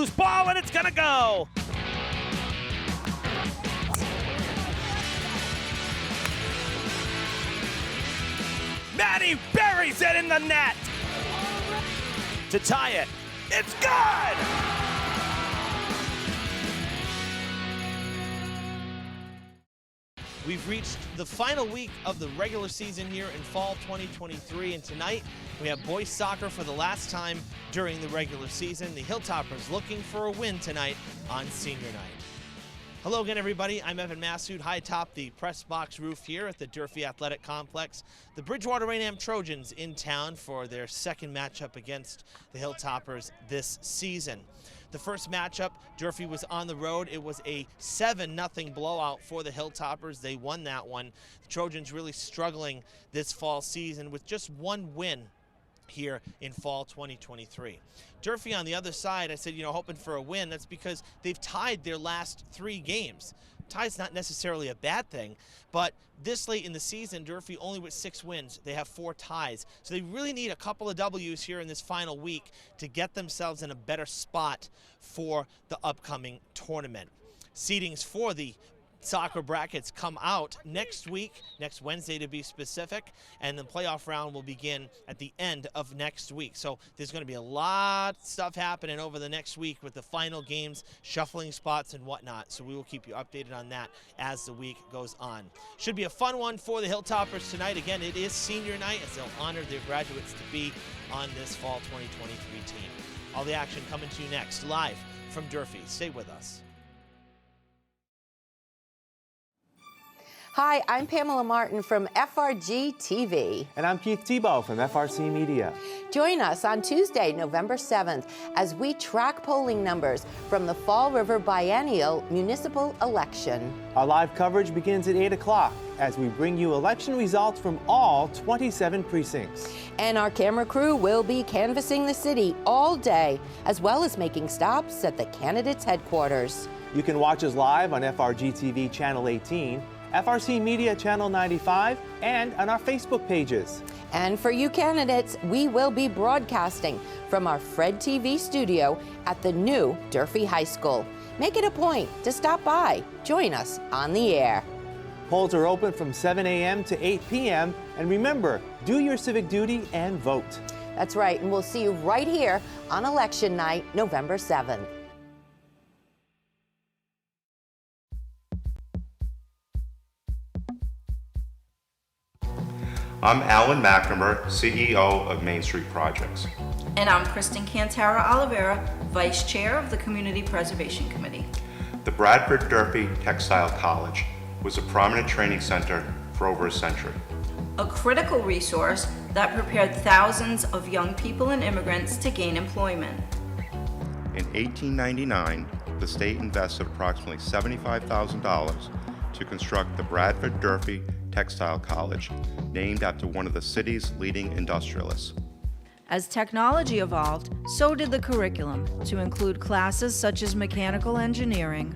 loose ball, and it's going to go. Maddie buries it in the net to tie it. It's good! We've reached the final week of the regular season here in fall 2023, and tonight we have boys soccer for the last time during the regular season. The Hilltoppers looking for a win tonight on senior night. Hello again, everybody. I'm Evan Massoud, high atop the press box roof here at the Durfee Athletic Complex. The Bridgewater-Raynham Trojans in town for their second matchup against the Hilltoppers this season. The first matchup, Durfee was on the road. It was a 7-0 blowout for the Hilltoppers. They won that one. The Trojans really struggling this fall season with just one win here in fall 2023. Durfee on the other side, I said, hoping for a win. That's because they've tied their last 3 games. Tie's not necessarily a bad thing, but this late in the season, Durfee only with 6 wins. They have 4 ties. So they really need a couple of W's here in this final week to get themselves in a better spot for the upcoming tournament. Seedings for the soccer brackets come out next week, next Wednesday to be specific, and the playoff round will begin at the end of next week. So there's going to be a lot of stuff happening over the next week with the final games, shuffling spots and whatnot. So we will keep you updated on that as the week goes on. Should be a fun one for the Hilltoppers tonight. Again, it is senior night as they'll honor their graduates to be on this fall 2023 team. All the action coming to you next, live from Durfee. Stay with us. Hi, I'm Pamela Martin from FRG TV. And I'm Keith Tebow from FRC Media. Join us on Tuesday, November 7th, as we track polling numbers from the Fall River Biennial Municipal Election. Our live coverage begins at 8 o'clock as we bring you election results from all 27 precincts. And our camera crew will be canvassing the city all day, as well as making stops at the candidates' headquarters. You can watch us live on FRG TV Channel 18, FRC Media Channel 95, and on our Facebook pages. And for you candidates, we will be broadcasting from our Fred TV studio at the new Durfee High School. Make it a point to stop by. Join us on the air. Polls are open from 7 a.m. to 8 p.m. And remember, do your civic duty and vote. That's right, and we'll see you right here on election night, November 7th. I'm Alan McNamara, CEO of Main Street Projects. And I'm Kristen Cantara Oliveira, Vice Chair of the Community Preservation Committee. The Bradford Durfee Textile College was a prominent training center for over a century. A critical resource that prepared thousands of young people and immigrants to gain employment. In 1899, the state invested approximately $75,000 to construct the Bradford Durfee Textile College, named after one of the city's leading industrialists. As technology evolved, so did the curriculum, to include classes such as mechanical engineering.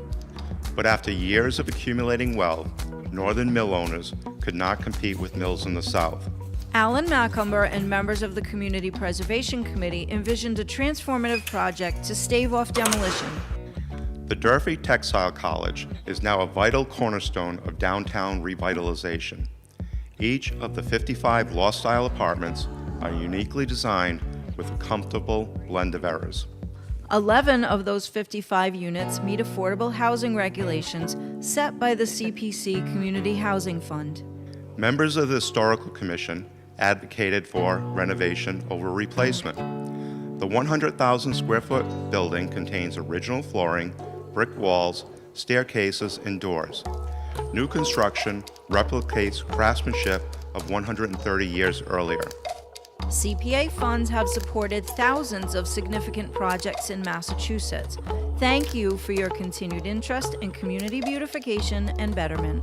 But after years of accumulating wealth, northern mill owners could not compete with mills in the South. Alan Macumber and members of the Community Preservation Committee envisioned a transformative project to stave off demolition. The Durfee Textile College is now a vital cornerstone of downtown revitalization. Each of the 55 law-style apartments are uniquely designed with a comfortable blend of errors. 11 of those 55 units meet affordable housing regulations set by the CPC Community Housing Fund. Members of the Historical Commission advocated for renovation over replacement. The 100,000 square foot building contains original flooring, brick walls, staircases, and doors. New construction replicates craftsmanship of 130 years earlier. CPA funds have supported thousands of significant projects in Massachusetts. Thank you for your continued interest in community beautification and betterment.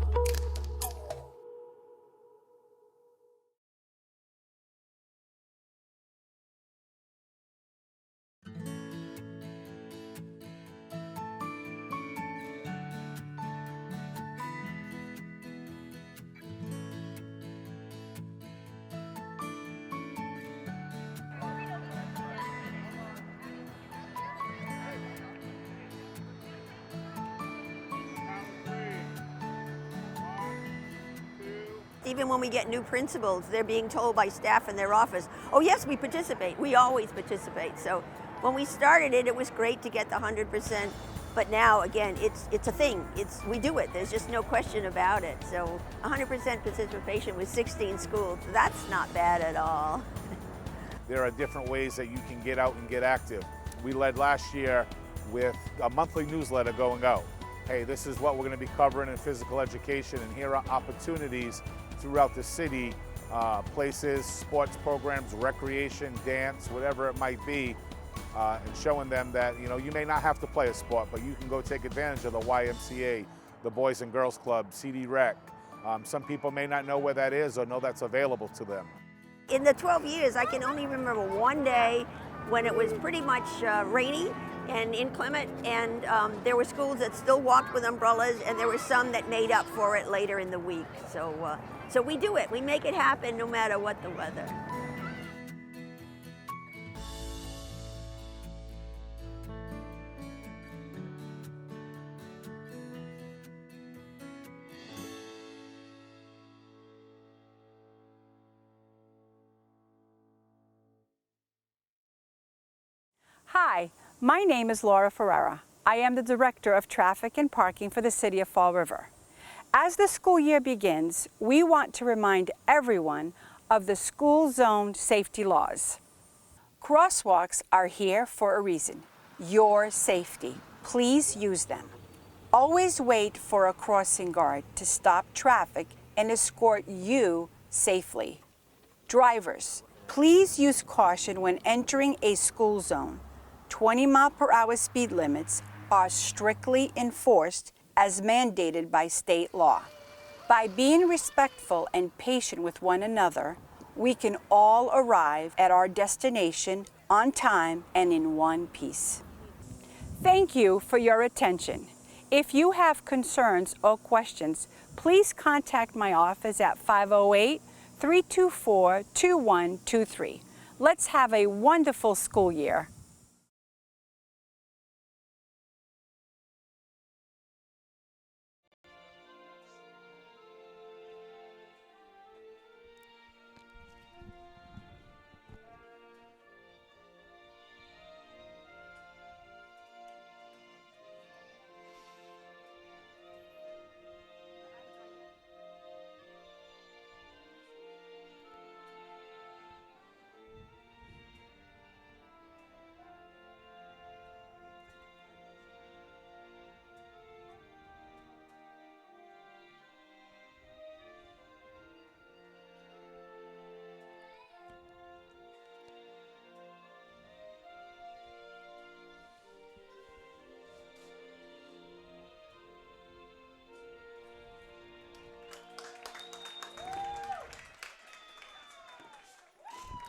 fact, even when we get new principals, they're being told by staff in their office, oh yes, we participate. We always participate. So when we started it, it was great to get the 100%. But now, again, it's a thing. We do it. There's just no question about it. So 100% participation with 16 schools, that's not bad at all. There are different ways that you can get out and get active. We led last year with a monthly newsletter going out. Hey, this is what we're going to be covering in physical education, and here are opportunities throughout the city, places, sports programs, recreation, dance, whatever it might be, and showing them that, you know, you may not have to play a sport, but you can go take advantage of the YMCA, the Boys and Girls Club, CD Rec. Some people may not know where that is or know that's available to them. In the 12 years, I can only remember one day when it was pretty much rainy and inclement, and there were schools that still walked with umbrellas, and there were some that made up for it later in the week. So we do it. We make it happen no matter what the weather. Hi, my name is Laura Ferreira. I am the Director of Traffic and Parking for the City of Fall River. As the school year begins, we want to remind everyone of the school zone safety laws. Crosswalks are here for a reason, your safety. Please use them. Always wait for a crossing guard to stop traffic and escort you safely. Drivers, please use caution when entering a school zone. 20-mile-per-hour speed limits are strictly enforced as mandated by state law. By being respectful and patient with one another, we can all arrive at our destination on time and in one piece. Thank you for your attention. If you have concerns or questions, please contact my office at 508-324-2123. Let's have a wonderful school year.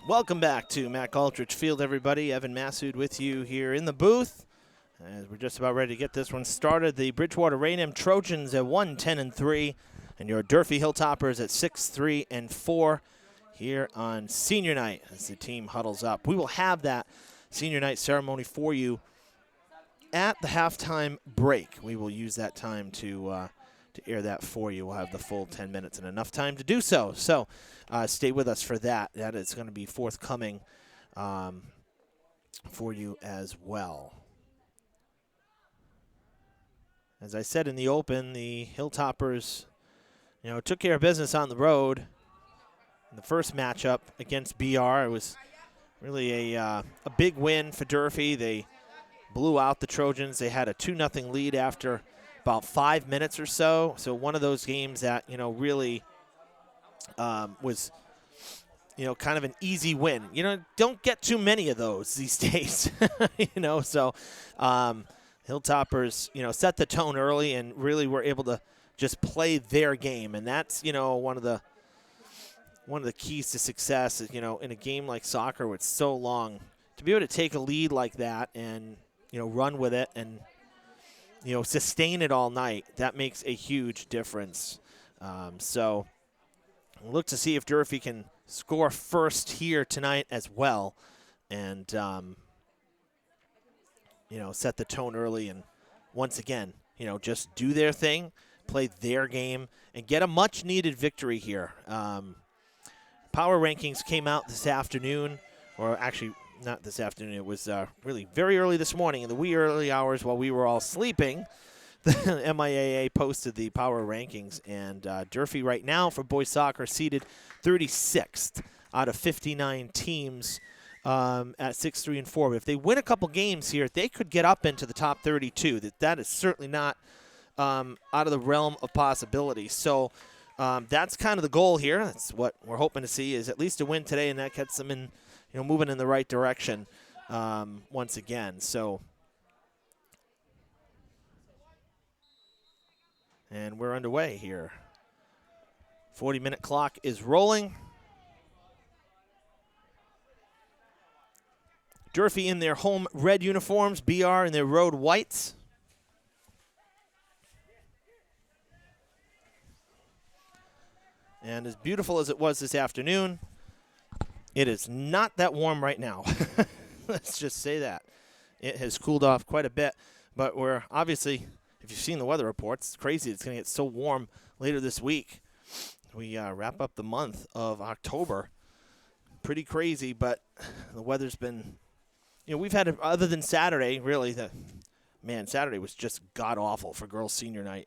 Welcome back to Matt Aldrich Field, everybody. Evan Massoud with you here in the booth. As we're just about ready to get this one started, the Bridgewater-Raynham Trojans at 1-10-3, and your Durfee Hilltoppers at 6-3-4 here on senior night as the team huddles up. We will have that senior night ceremony for you at the halftime break. We will use that time to air that for you. We'll have the full 10 minutes and enough time to do so. So stay with us for that. That is going to be forthcoming for you as well. As I said in the open, the Hilltoppers, took care of business on the road. In the first matchup against BR, it was really a big win for Durfee. They blew out the Trojans. They had a 2-0 lead after about 5 minutes or so. So one of those games that, really was, kind of an easy win. Don't get too many of those these days, So Hilltoppers, set the tone early and really were able to just play their game. And that's, one of the keys to success is, in a game like soccer where it's so long, to be able to take a lead like that and, run with it and, sustain it all night, that makes a huge difference. So we'll look to see if Durfee can score first here tonight as well and, set the tone early and once again, just do their thing, play their game, and get a much-needed victory here. Power rankings came out this afternoon, or actually not this afternoon. It was really very early this morning in the wee early hours while we were all sleeping. The MIAA posted the power rankings, and Durfee right now for boys soccer seated 36th out of 59 teams at 6-3-4. But if they win a couple games here, they could get up into the top 32. That is certainly not out of the realm of possibility. So that's kind of the goal here. That's what we're hoping to see, is at least a win today, and that gets them in, moving in the right direction once again. So, and we're underway here. 40-minute clock is rolling. Durfee in their home red uniforms, BR in their road whites. And as beautiful as it was this afternoon, it is not that warm right now. Let's just say that. It has cooled off quite a bit, but we're obviously, if you've seen the weather reports, it's crazy. It's going to get so warm later this week. We wrap up the month of October. Pretty crazy, but the weather's been, we've had, other than Saturday, really, Saturday was just god-awful for girls' senior night.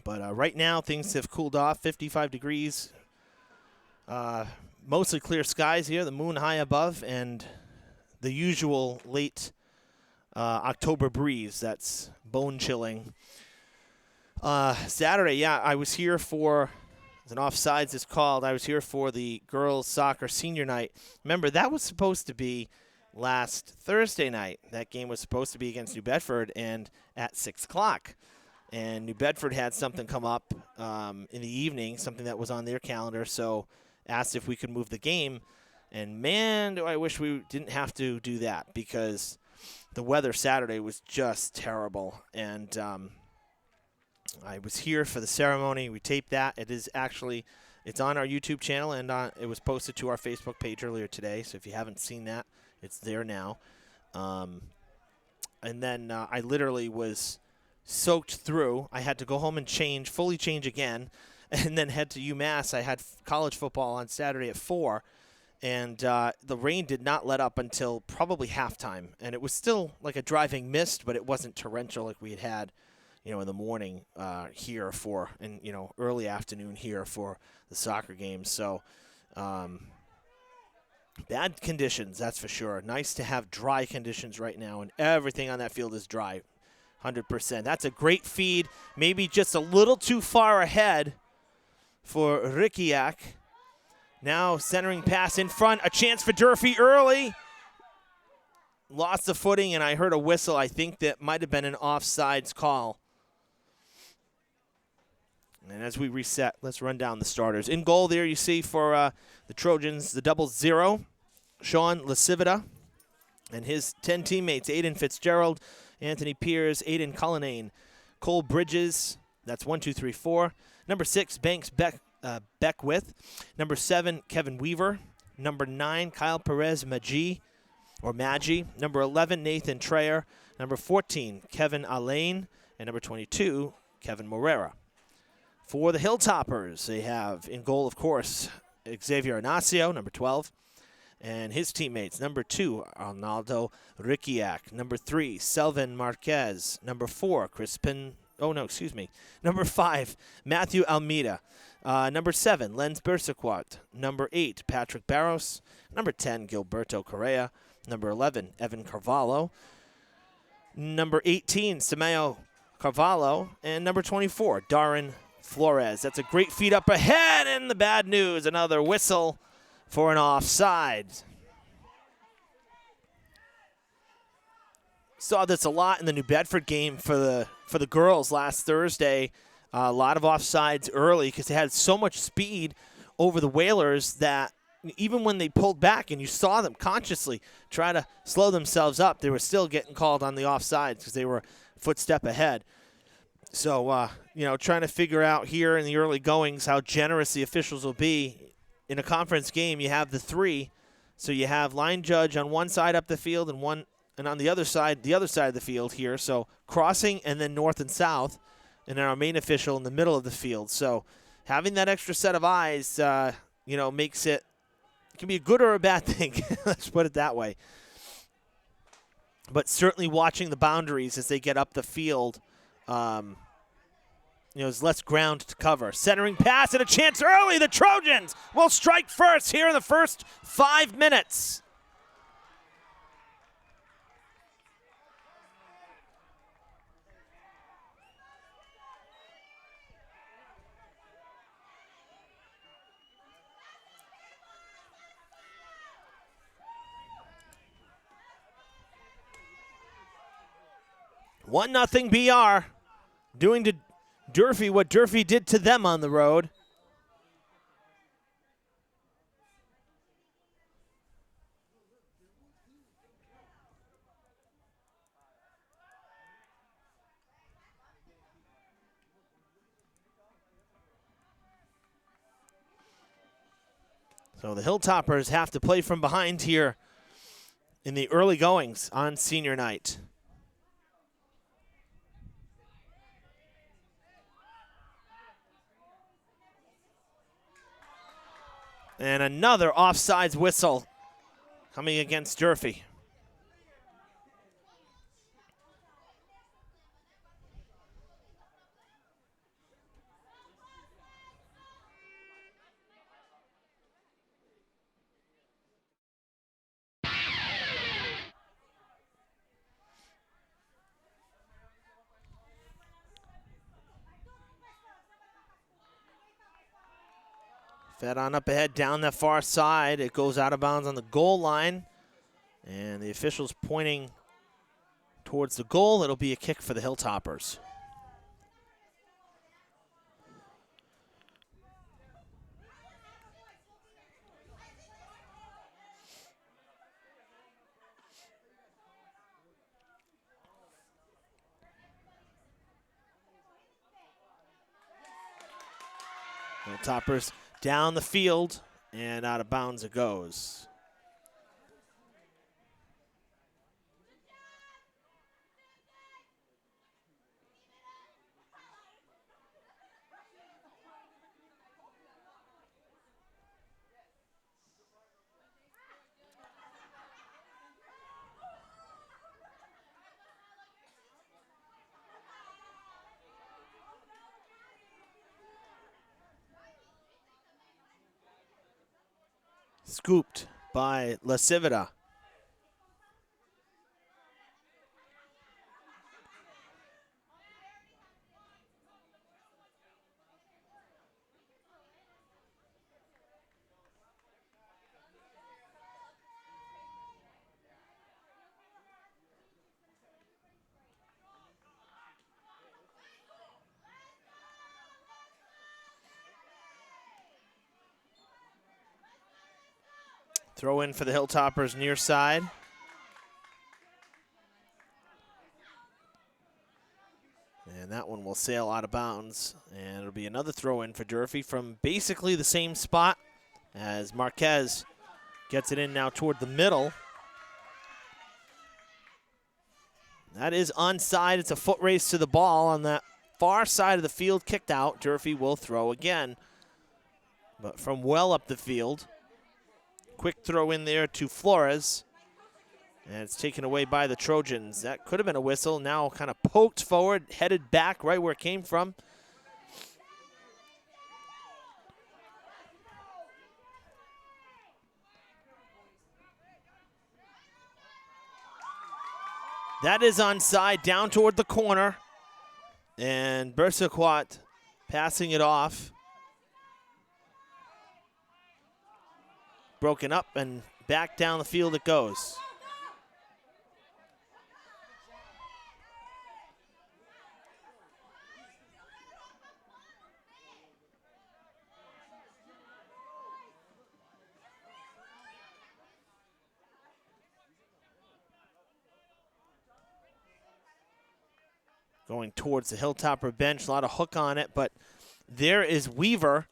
But right now, things have cooled off, 55 degrees. Mostly clear skies here, the moon high above, and the usual late October breeze that's bone-chilling. Saturday, I was here for, as an offsides is called, I was here for the girls' soccer senior night. Remember, that was supposed to be last Thursday night. That game was supposed to be against New Bedford and at 6 o'clock. And New Bedford had something come up in the evening, something that was on their calendar, so asked if we could move the game. And, man, do I wish we didn't have to do that, because the weather Saturday was just terrible. And I was here for the ceremony. We taped that. It's on our YouTube channel, and it was posted to our Facebook page earlier today. So if you haven't seen that, it's there now. And then I literally was soaked through. I had to go home and fully change again, and then head to UMass. I had college football on Saturday at 4, and the rain did not let up until probably halftime. And it was still like a driving mist, but it wasn't torrential like we had in the morning here and early afternoon here for the soccer games. So bad conditions, that's for sure. Nice to have dry conditions right now, and everything on that field is dry, 100%. That's a great feed, maybe just a little too far ahead for Rikiak. Now centering pass in front, a chance for Durfee early. Lost the footing, and I heard a whistle. I think that might have been an offsides call. And as we reset, let's run down the starters. In goal there you see for the Trojans, the 0-0, Sean Lasivita and his 10 teammates, Aiden Fitzgerald, Anthony Piers, Aiden Cullinane, Cole Bridges, that's 1, 2, 3, 4. Number 6, Banks Beckwith. Number 7, Kevin Weaver. Number 9, Kyle Perez Maggi. Number 11, Nathan Trayer. Number 14, Kevin Alain. And number 22, Kevin Morera. For the Hilltoppers, they have in goal, of course, Xavier Inacio, number 12, and his teammates. Number 2, Arnaldo Rikiak. Number 3, Selvin Marquez. Number 4, Number 5, Matthew Almeida. Number 7, Lenz Bersaquat. Number 8, Patrick Barros. Number 10, Gilberto Correa. Number 11, Evan Carvalho. Number 18, Simeo Carvalho. And number 24, Darren Flores. That's a great feed up ahead, and the bad news, another whistle for an offside. Saw this a lot in the New Bedford game for the girls last Thursday. A lot of offsides early because they had so much speed over the Whalers that even when they pulled back and you saw them consciously try to slow themselves up, they were still getting called on the offsides because they were a footstep ahead. So, trying to figure out here in the early goings how generous the officials will be. In a conference game, you have the 3. So you have line judge on one side up the field and one and on the other side of the field here. So crossing and then north and south, and then our main official in the middle of the field. So having that extra set of eyes, makes it can be a good or a bad thing. Let's put it that way. But certainly watching the boundaries as they get up the field, there's less ground to cover. Centering pass and a chance early. The Trojans will strike first here in the first 5 minutes. One nothing BR, doing to Durfee what Durfee did to them on the road. So the Hilltoppers have to play from behind here in the early goings on senior night. And another offsides whistle coming against Durfee. Fed on up ahead down that far side. It goes out of bounds on the goal line. And the officials pointing towards the goal. It'll be a kick for the Hilltoppers. Hilltoppers down the field, and out of bounds it goes. Scooped by La Civita. Throw in for the Hilltoppers near side. And that one will sail out of bounds. And it'll be another throw in for Durfee from basically the same spot as Marquez gets it in now toward the middle. That is onside. It's a foot race to the ball on that far side of the field, kicked out. Durfee will throw again, but from well up the field. Quick throw in there to Flores, and it's taken away by the Trojans. That could have been a whistle. Now kind of poked forward, headed back right where it came from. That is onside, down toward the corner, and Bersaquat passing it off. Broken up, and back down the field it goes. Going towards the Hilltopper bench, a lot of hook on it, but there is Weaver.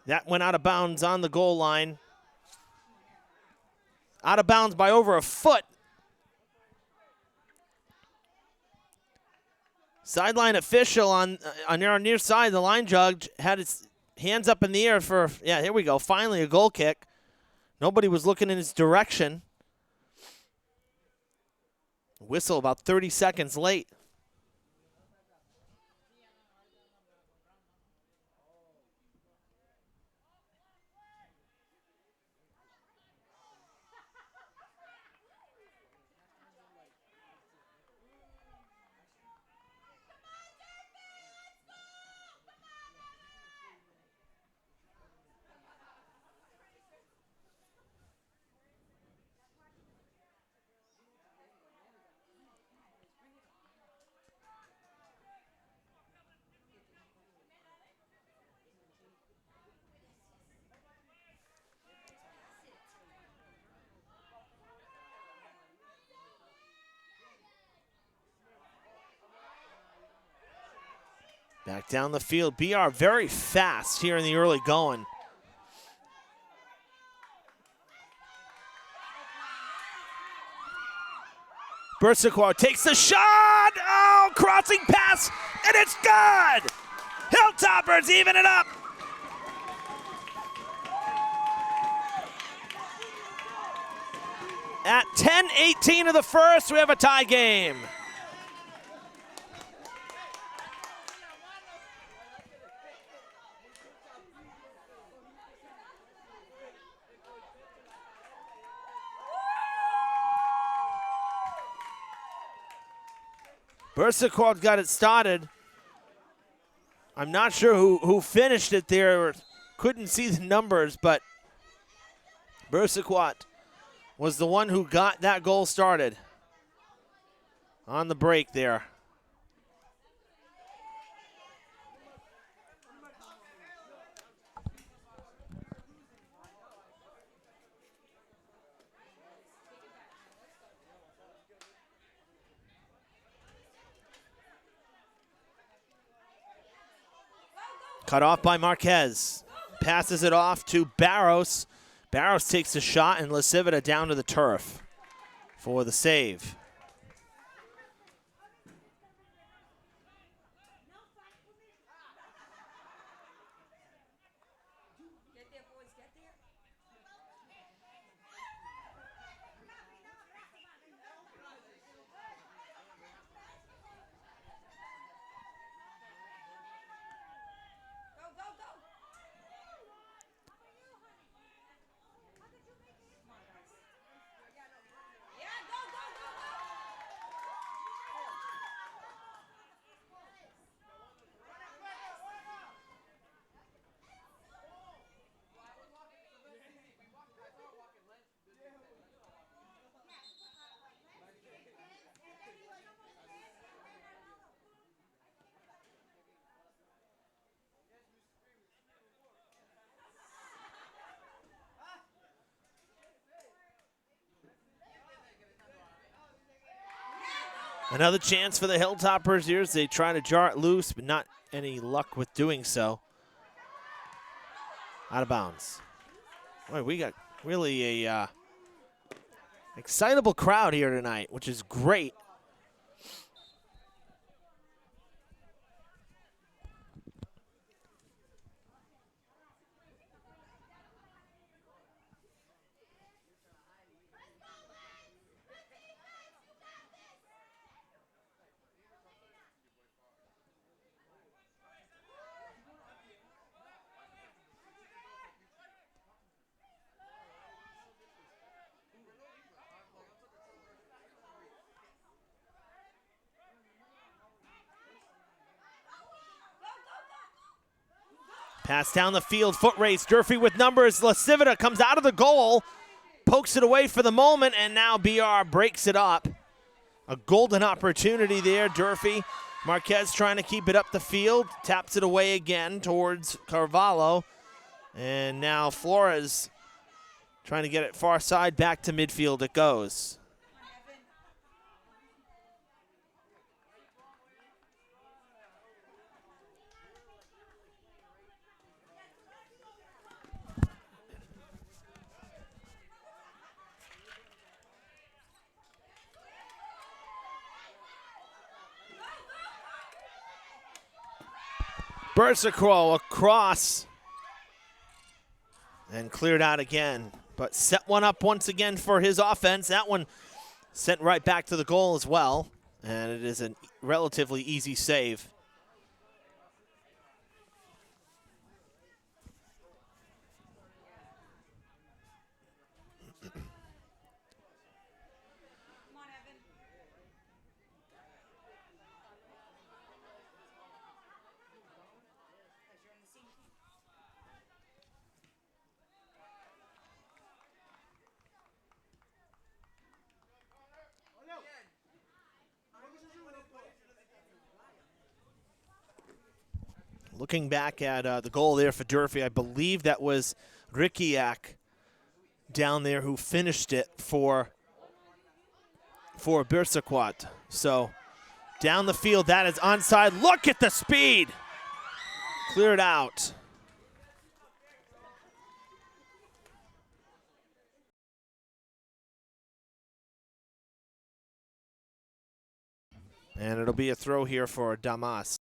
That went out of bounds on the goal line. out of bounds by over a foot. Sideline official on our near side, the line judge, had his hands up in the air for, yeah, here we go, finally a goal kick. Nobody was looking in his direction. Whistle about 30 seconds late. Back down the field. BR very fast here in the early going. Bersaquat takes the shot. Oh, crossing pass, and it's good. Hilltoppers even it up. At 10:18 of the first, we have a tie game. Bersaquat got it started. I'm not sure who finished it there. Couldn't see the numbers, but Bersaquat was the one who got that goal started on the break there. Cut off by Marquez. Passes it off to Barros. Barros takes a shot, and Lasivita down to the turf for the save. Another chance for the Hilltoppers here as they try to jar it loose, but not any luck with doing so. Out of bounds. Boy, we got really a excitable crowd here tonight, which is great. Pass down the field, foot race. Durfee with numbers. Lasivita comes out of the goal, pokes it away for the moment, and now BR breaks it up. A golden opportunity there, Durfee. Marquez trying to keep it up the field, taps it away again towards Carvalho. And now Flores trying to get it far side, back to midfield it goes. Bersicro across and cleared out again, but set one up once again for his offense. That one sent right back to the goal as well, and it is a relatively easy save. Looking back at the goal there for Durfee, I believe that was Rikiak down there who finished it for Birsaquat. So down the field, that is onside. Look at the speed. Cleared out. And it'll be a throw here for Damas.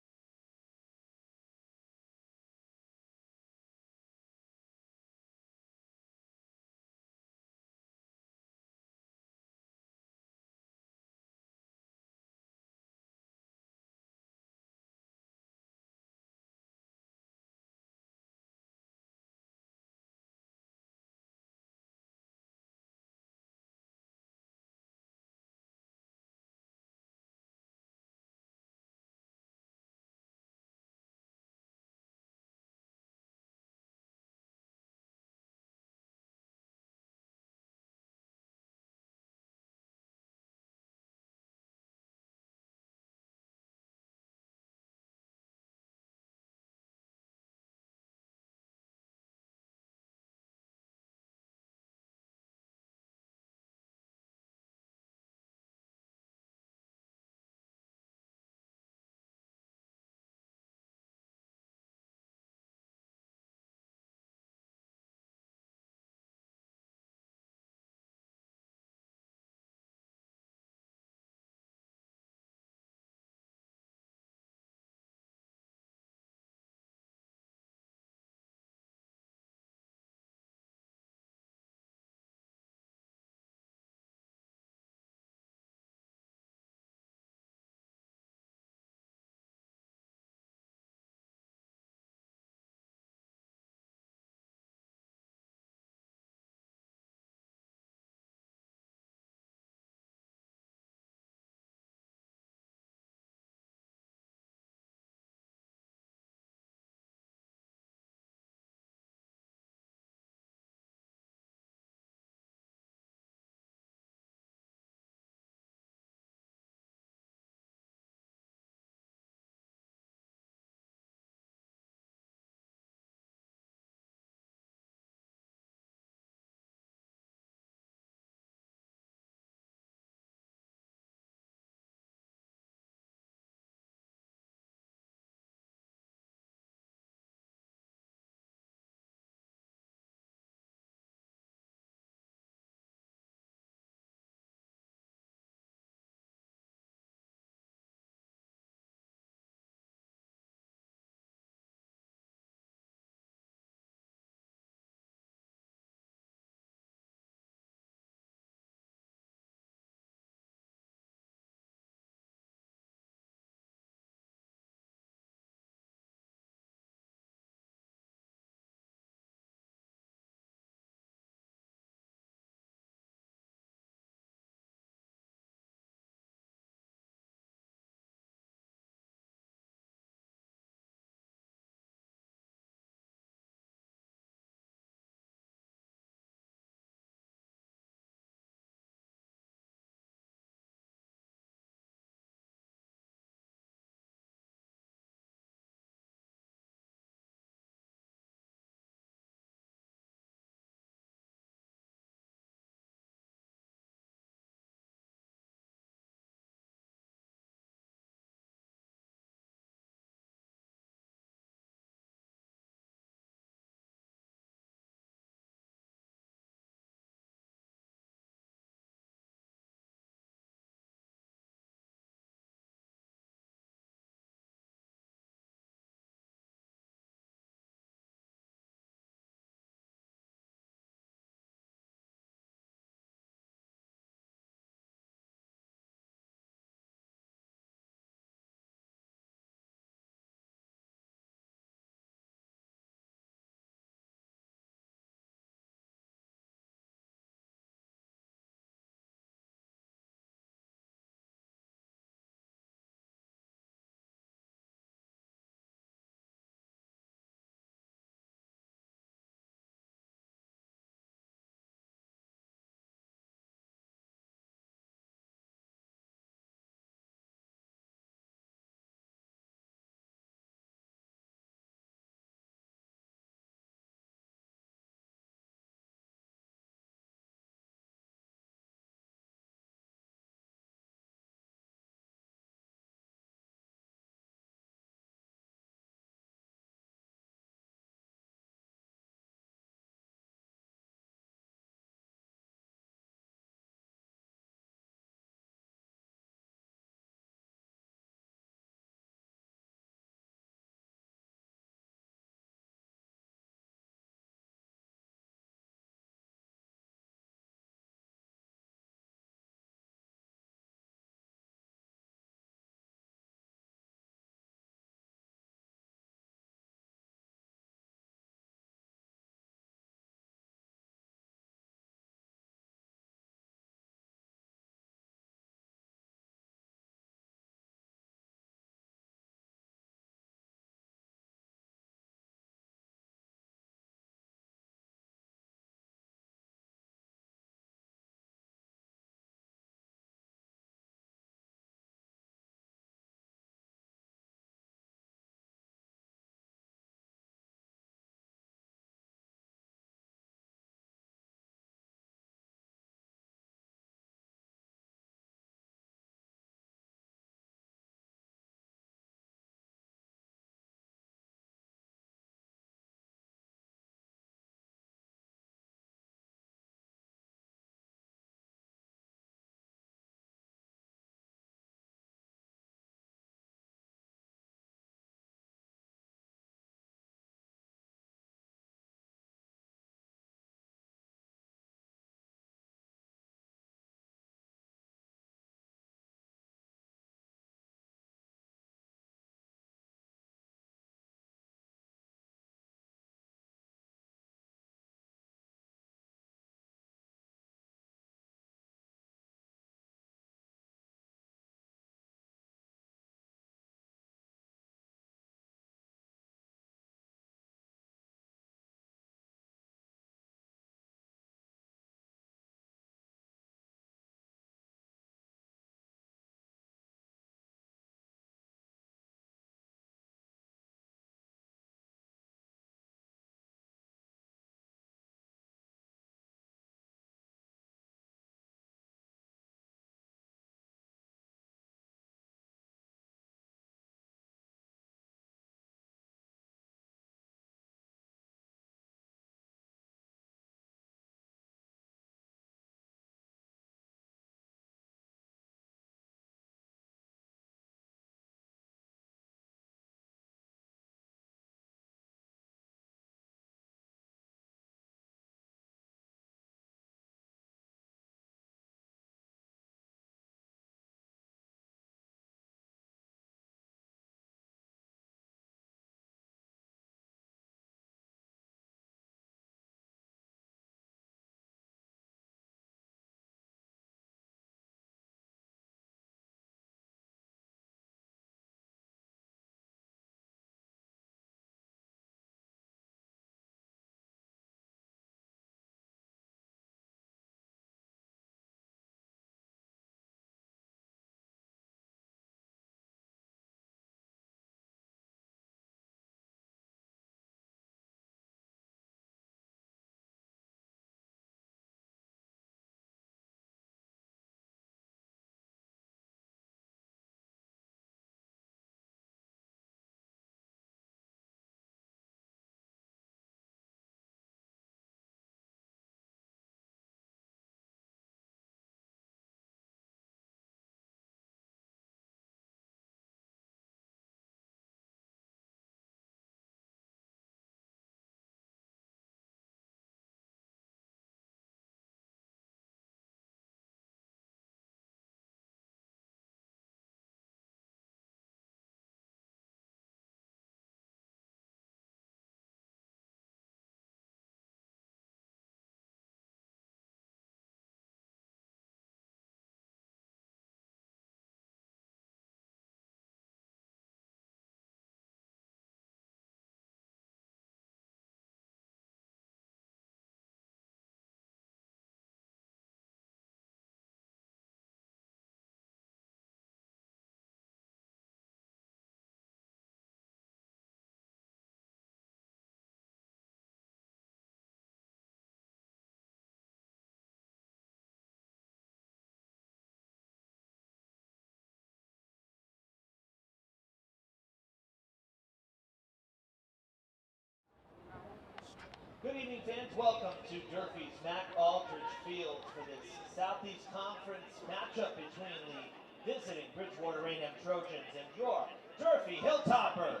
fans, welcome to Durfee's Mac Aldridge Field for this Southeast Conference matchup between the visiting Bridgewater-Raynham Trojans and your Durfee Hilltoppers.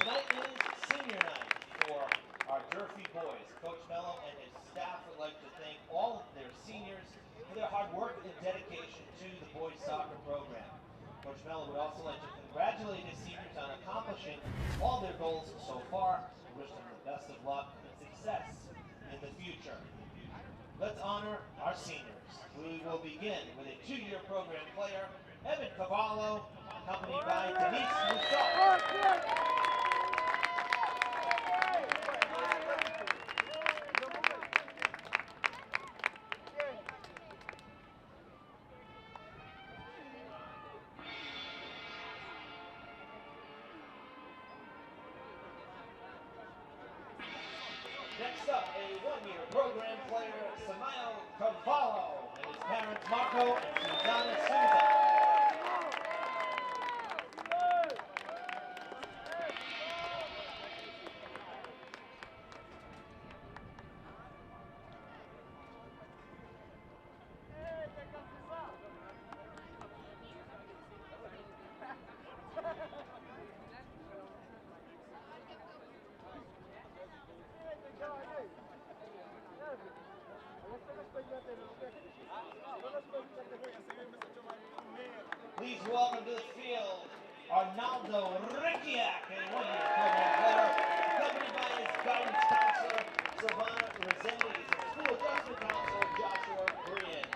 Tonight is senior night for our Durfee boys. Coach Mello and his staff would like to thank all of their seniors for their hard work and dedication to the boys soccer program. Coach Mello would also like to congratulate his seniors on accomplishing all their goals so far and wish them the best of luck and success in the future. Let's honor our seniors. We will begin with a 2-year program player, Evan Cavallo, accompanied by Denise Moussault. Next up, a 1-year program player, Samayo Cavallo, and his parents Marco and Susanna Souza. Please welcome to the field Arnaldo Rickiak, a 1-year program player, accompanied by his guidance counselor, Silvana Resendiz, and school adjustment counselor, Joshua Brian.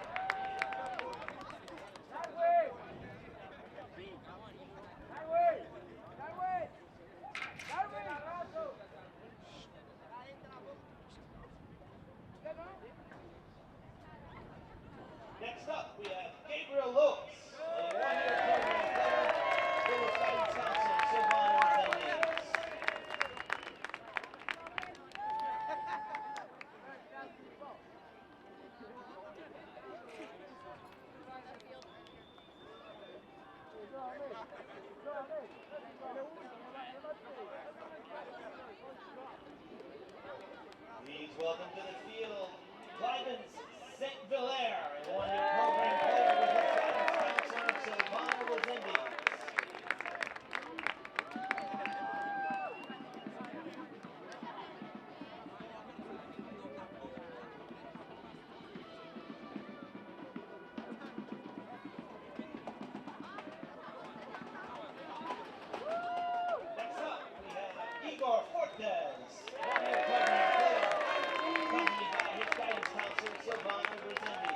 Next up, we have Gabriel Lopes, a 1-year program player, school guidance counselor, Silvana Resendiz. Please welcome to the field, Clivens St. Hilaire, a 1-year program player with his guidance counselor, Silvana Resendiz. Next up, we have Igor Fortes, 1-year program player, accompanied by his guidance counselor, Silvana Resendiz.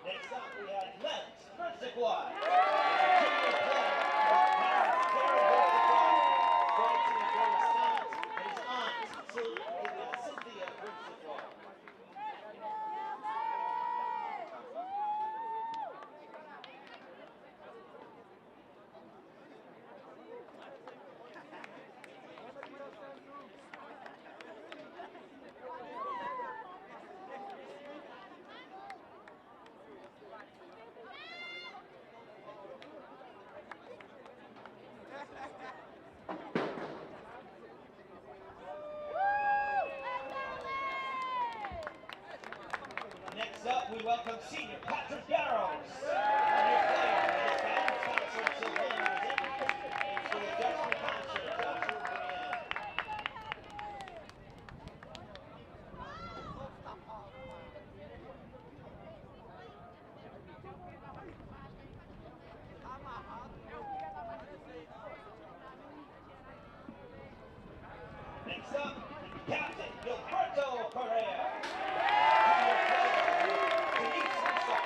Next up, we have Lent Versiquois, a 2-year player with parents Terry Versiquois, Bryson and Terry Stans, and his aunt Cynthia Versiquois. Next up, we welcome senior Patrick Barrows, 1-year player with his guidance counselor, Silvana Resendiz, and school adjustment counselor, Joshua Brian. Next up, Captain Gilberto Correa, 2-year player with Denise Moussault.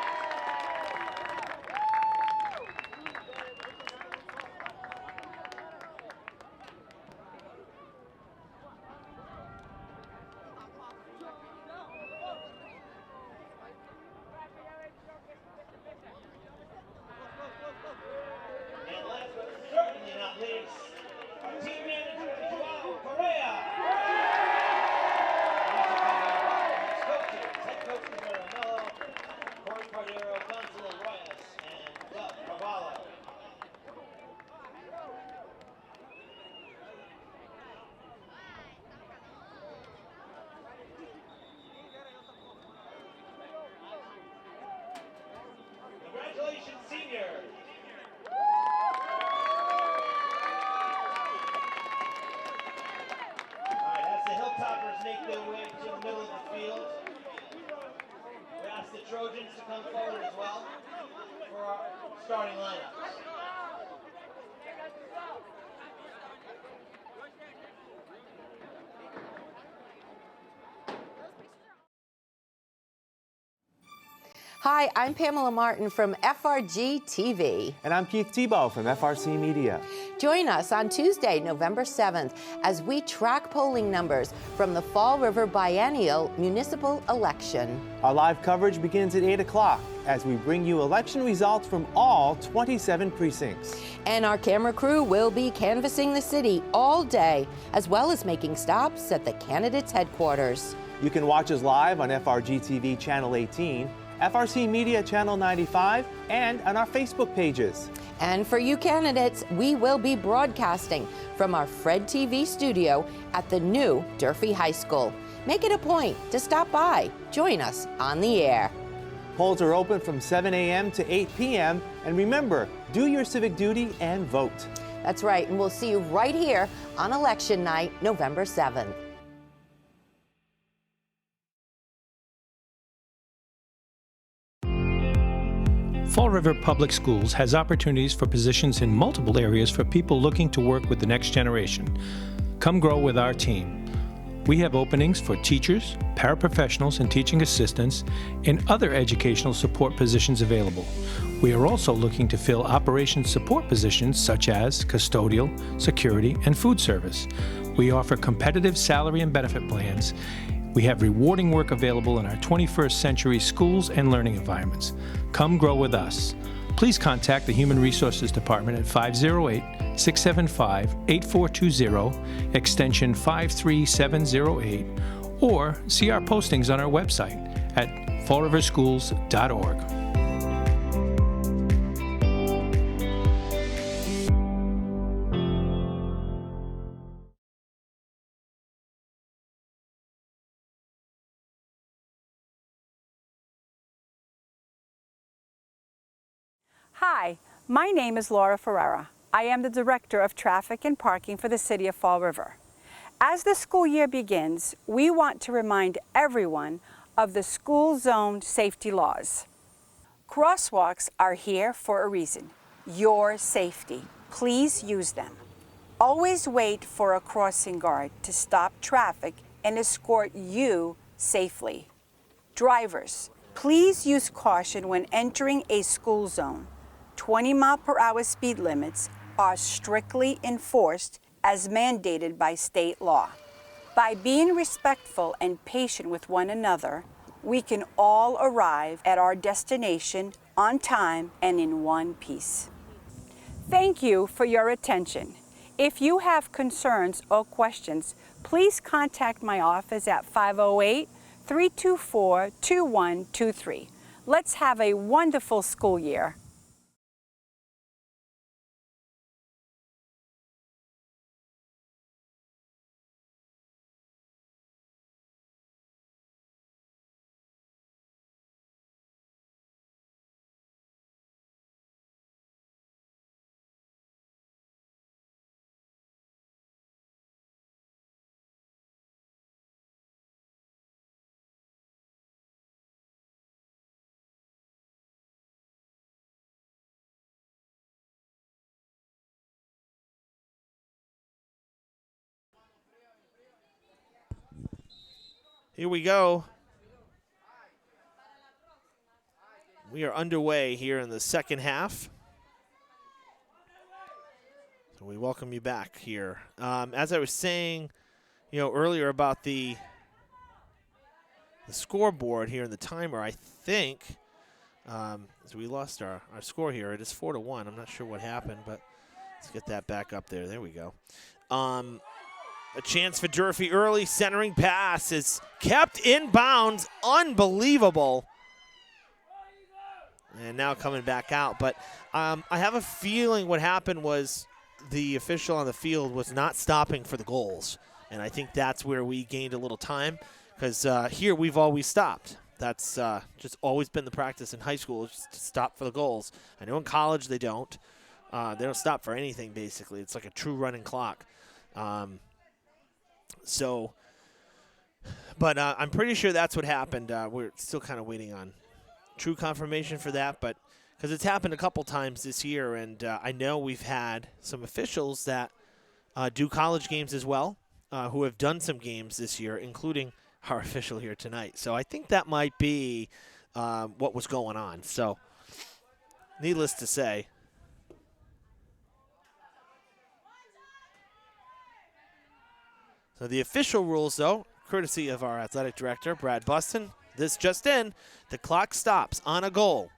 Trojans to come forward as well for our starting lineup. Hi, I'm Pamela Martin from FRG TV. And I'm Keith Tebow from FRC Media. Join us on Tuesday, November 7th, as we track polling numbers from the Fall River Biennial Municipal Election. Our live coverage begins at 8 o'clock as we bring you election results from all 27 precincts. And our camera crew will be canvassing the city all day, as well as making stops at the candidates' headquarters. You can watch us live on FRG TV Channel 18, FRC Media Channel 95, and on our Facebook pages. And for you candidates, we will be broadcasting from our Fred TV studio at the new Durfee High School. Make it a point to stop by. Join us on the air. Polls are open from 7 a.m. to 8 p.m. And remember, do your civic duty and vote. That's right, and we'll see you right here on election night, November 7th. Fall River Public Schools has opportunities for positions in multiple areas for people looking to work with the next generation. Come grow with our team. We have openings for teachers, paraprofessionals, and teaching assistants, and other educational support positions available. We are also looking to fill operations support positions such as custodial, security, and food service. We offer competitive salary and benefit plans. We have rewarding work available in our 21st century schools and learning environments. Come grow with us. Please contact the Human Resources Department at 508-675-8420, extension 53708, or see our postings on our website at fallriverschools.org. Hi, my name is Laura Ferreira. I am the Director of Traffic and Parking for the City of Fall River. As the school year begins, we want to remind everyone of the school zone safety laws. Crosswalks are here for a reason, your safety. Please use them. Always wait for a crossing guard to stop traffic and escort you safely. Drivers, please use caution when entering a school zone. 20-mile-per-hour speed limits are strictly enforced as mandated by state law. By being respectful and patient with one another, we can all arrive at our destination on time and in one piece. Thank you for your attention. If you have concerns or questions, please contact my office at 508-324-2123. Let's have a wonderful school year. Here we go. We are underway here in the second half. So we welcome you back here. As I was saying, earlier about the scoreboard here in the timer, I think, as we lost our score here, it is 4-1. I'm not sure what happened, but let's get that back up there. There we go. A chance for Durfee early. Centering pass is kept in bounds. Unbelievable. And now coming back out. But I have a feeling what happened was the official on the field was not stopping for the goals. And I think that's where we gained a little time, because here we've always stopped. That's just always been the practice in high school, is to stop for the goals. I know in college they don't. They don't stop for anything, basically. It's like a true running clock. But I'm pretty sure that's what happened. We're still kind of waiting on true confirmation for that, but because it's happened a couple times this year, and I know we've had some officials that do college games as well, who have done some games this year, including our official here tonight. So I think that might be what was going on. So needless to say. So the official rules, though, courtesy of our athletic director, Brad Buston. This just in, the clock stops on a goal,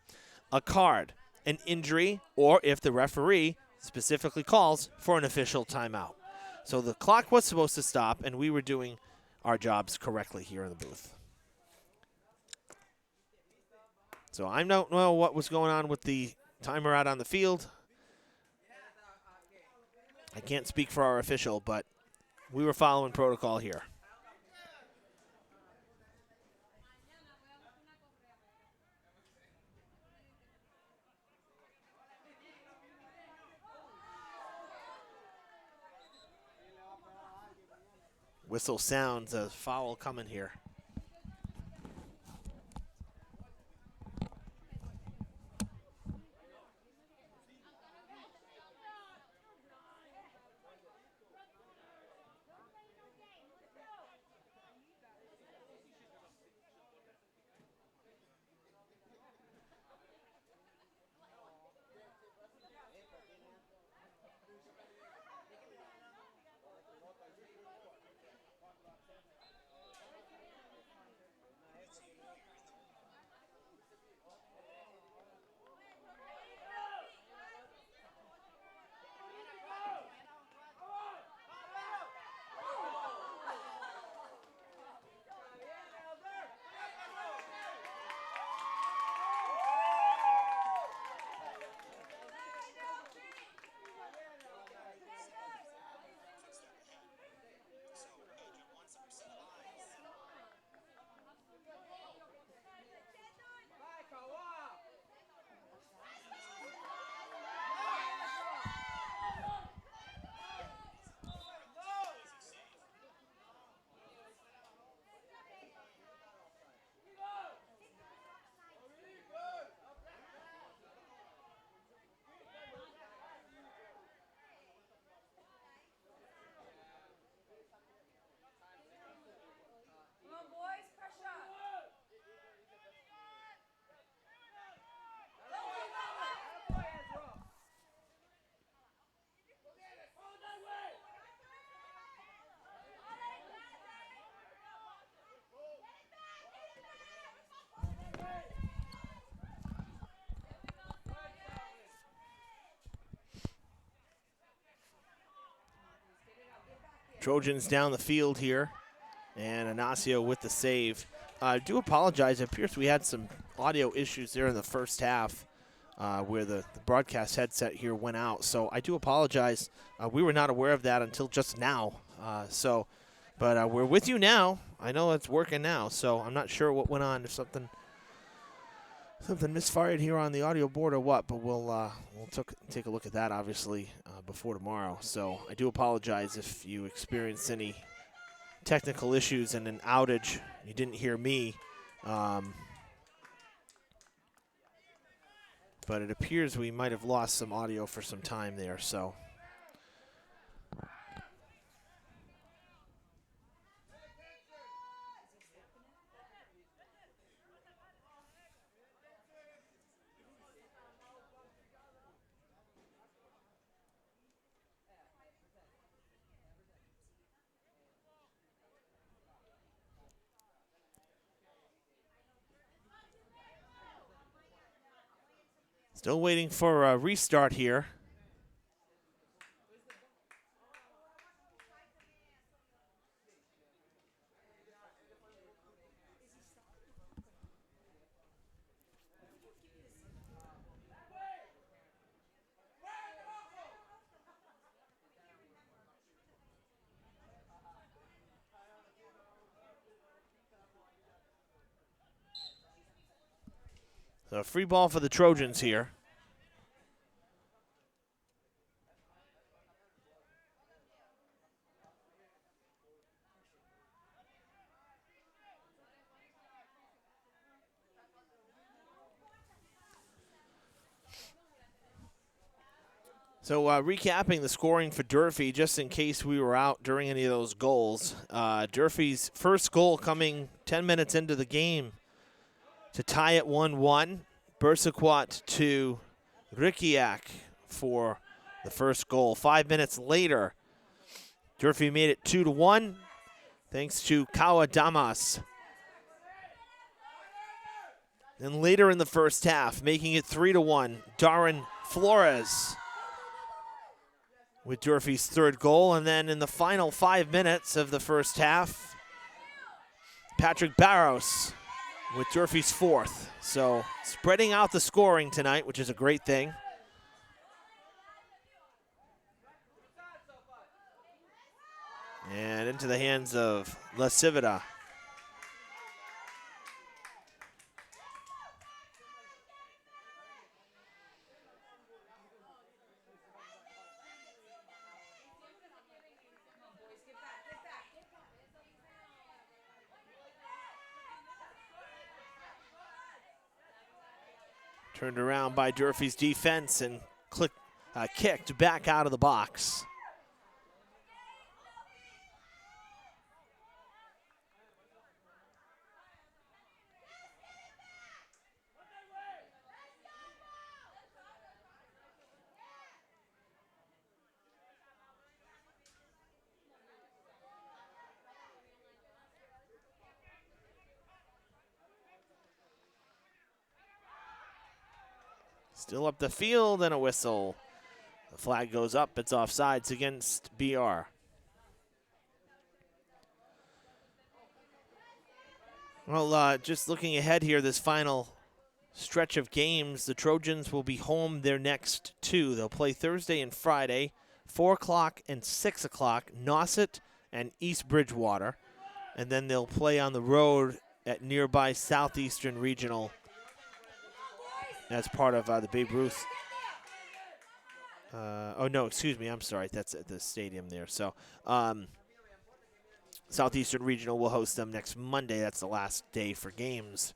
a card, an injury, or if the referee specifically calls for an official timeout. So the clock was supposed to stop, and we were doing our jobs correctly here in the booth. So I don't know what was going on with the timer out on the field. I can't speak for our official, but we were following protocol here. Whistle sounds, a foul coming here. Trojans down the field here, and Anasio with the save. I do apologize. It appears we had some audio issues there in the first half where the broadcast headset here went out. So I do apologize. We were not aware of that until just now. But we're with you now. I know it's working now, so I'm not sure what went on, if something misfired here on the audio board or what, but we'll take a look at that, obviously, before tomorrow. So I do apologize if you experienced any technical issues and an outage. You didn't hear me. But it appears we might have lost some audio for some time there, so. Still waiting for a restart here. So free ball for the Trojans here. So recapping the scoring for Durfee, just in case we were out during any of those goals. Durfee's first goal coming 10 minutes into the game to tie it 1-1. Bursaquat to Rikiak for the first goal. 5 minutes later, Durfee made it 2-1 thanks to Kawa Damas. Then later in the first half, making it 3-1, Darren Flores with Durfee's third goal. And then in the final 5 minutes of the first half, Patrick Barros with Durfee's fourth. So spreading out the scoring tonight, which is a great thing. And into the hands of La Civita. Turned around by Durfee's defense and kicked back out of the box. Still up the field and a whistle. The flag goes up. It's offsides against BR. Well, just looking ahead here, this final stretch of games, the Trojans will be home their next two. They'll play Thursday and Friday, 4 o'clock and 6 o'clock, Nauset and East Bridgewater. And then they'll play on the road at nearby Southeastern Regional as part of the Babe Ruth. Oh, no, excuse me. I'm sorry. That's at the stadium there. So Southeastern Regional will host them next Monday. That's the last day for games.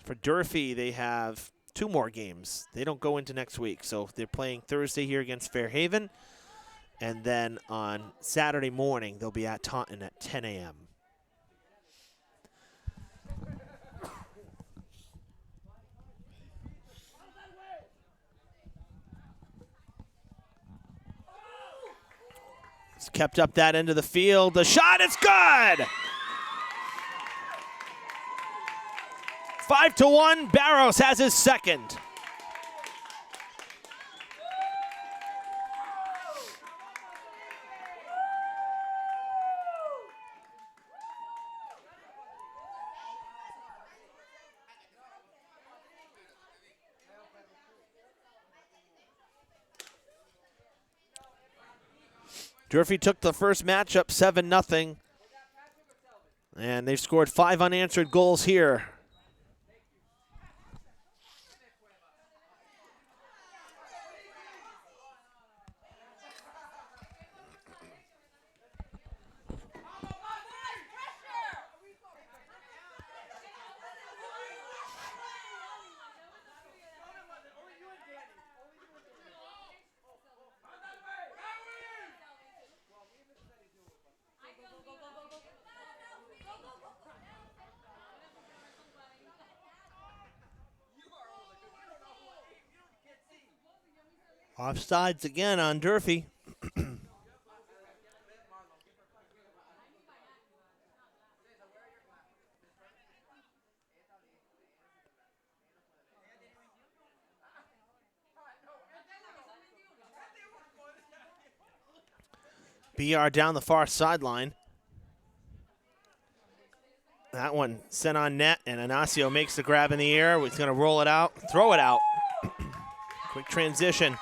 For Durfee, they have 2 more games. They don't go into next week. So they're playing Thursday here against Fairhaven. And then on Saturday morning, they'll be at Taunton at 10 a.m. He's kept up that end of the field. The shot is good! 5-1, Barros has his second. Durfee took the first matchup 7-0, and they've scored 5 unanswered goals here. Offsides again on Durfee. BR down the far sideline. That one sent on net, and Inacio makes the grab in the air. He's going to roll it out, throw it out. Quick transition.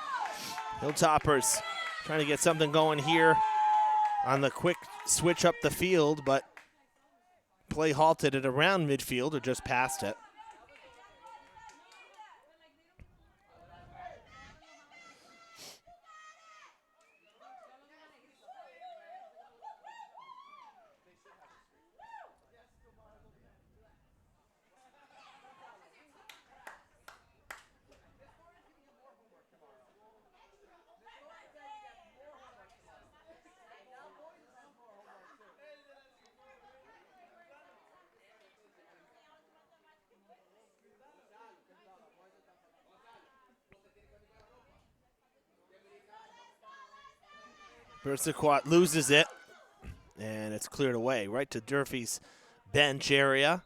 Hilltoppers trying to get something going here on the quick switch up the field, but play halted at around midfield or just past it. Bersaquat loses it, and it's cleared away right to Durfee's bench area.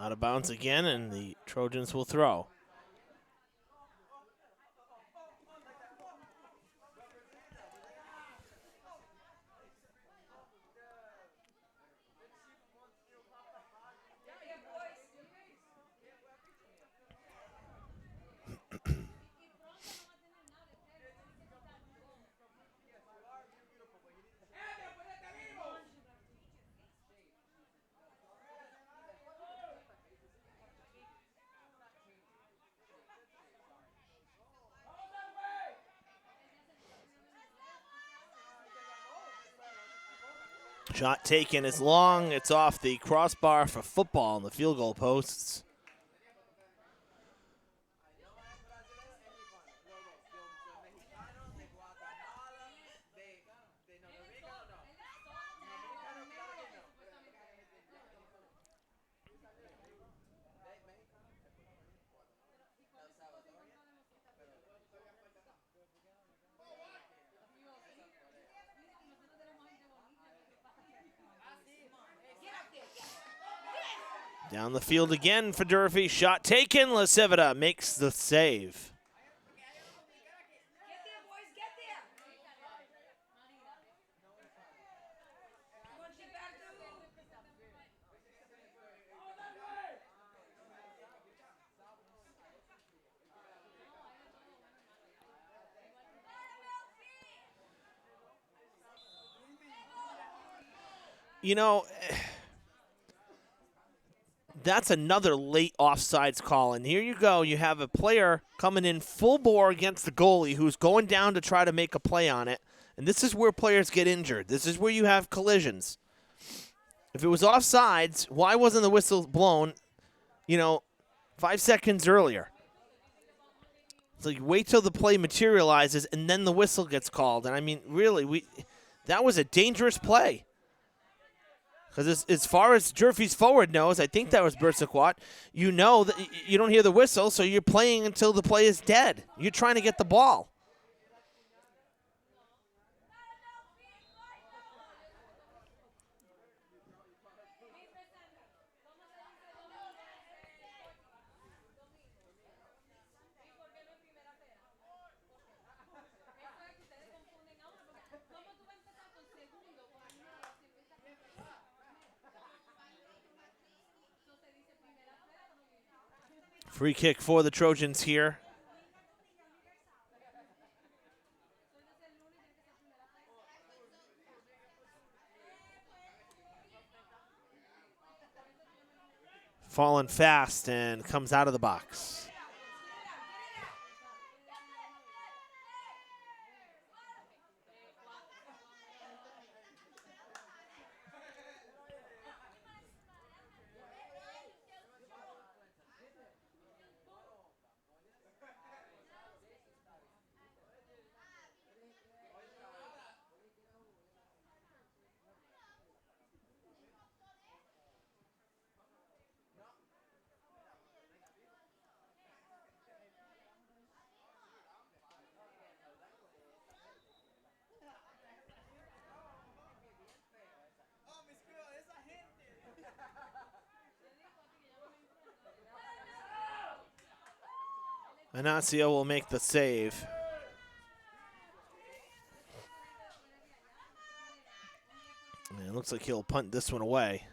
Out of bounds again, and the Trojans will throw. Shot taken is long. It's off the crossbar for football on the field goal posts. Down the field again for Durfee. Shot taken. Lasivita makes the save. You know, that's another late offsides call. And here you go. You have a player coming in full bore against the goalie who's going down to try to make a play on it. And this is where players get injured. This is where you have collisions. If it was offsides, why wasn't the whistle blown, 5 seconds earlier? So you wait till the play materializes and then the whistle gets called. And I mean, really, that was a dangerous play. Because as far as Durfee's forward knows, I think that was Bersaquat, you know that you don't hear the whistle, so you're playing until the play is dead. You're trying to get the ball. Free kick for the Trojans here. Falling fast and comes out of the box. Inacio will make the save. And it looks like he'll punt this one away.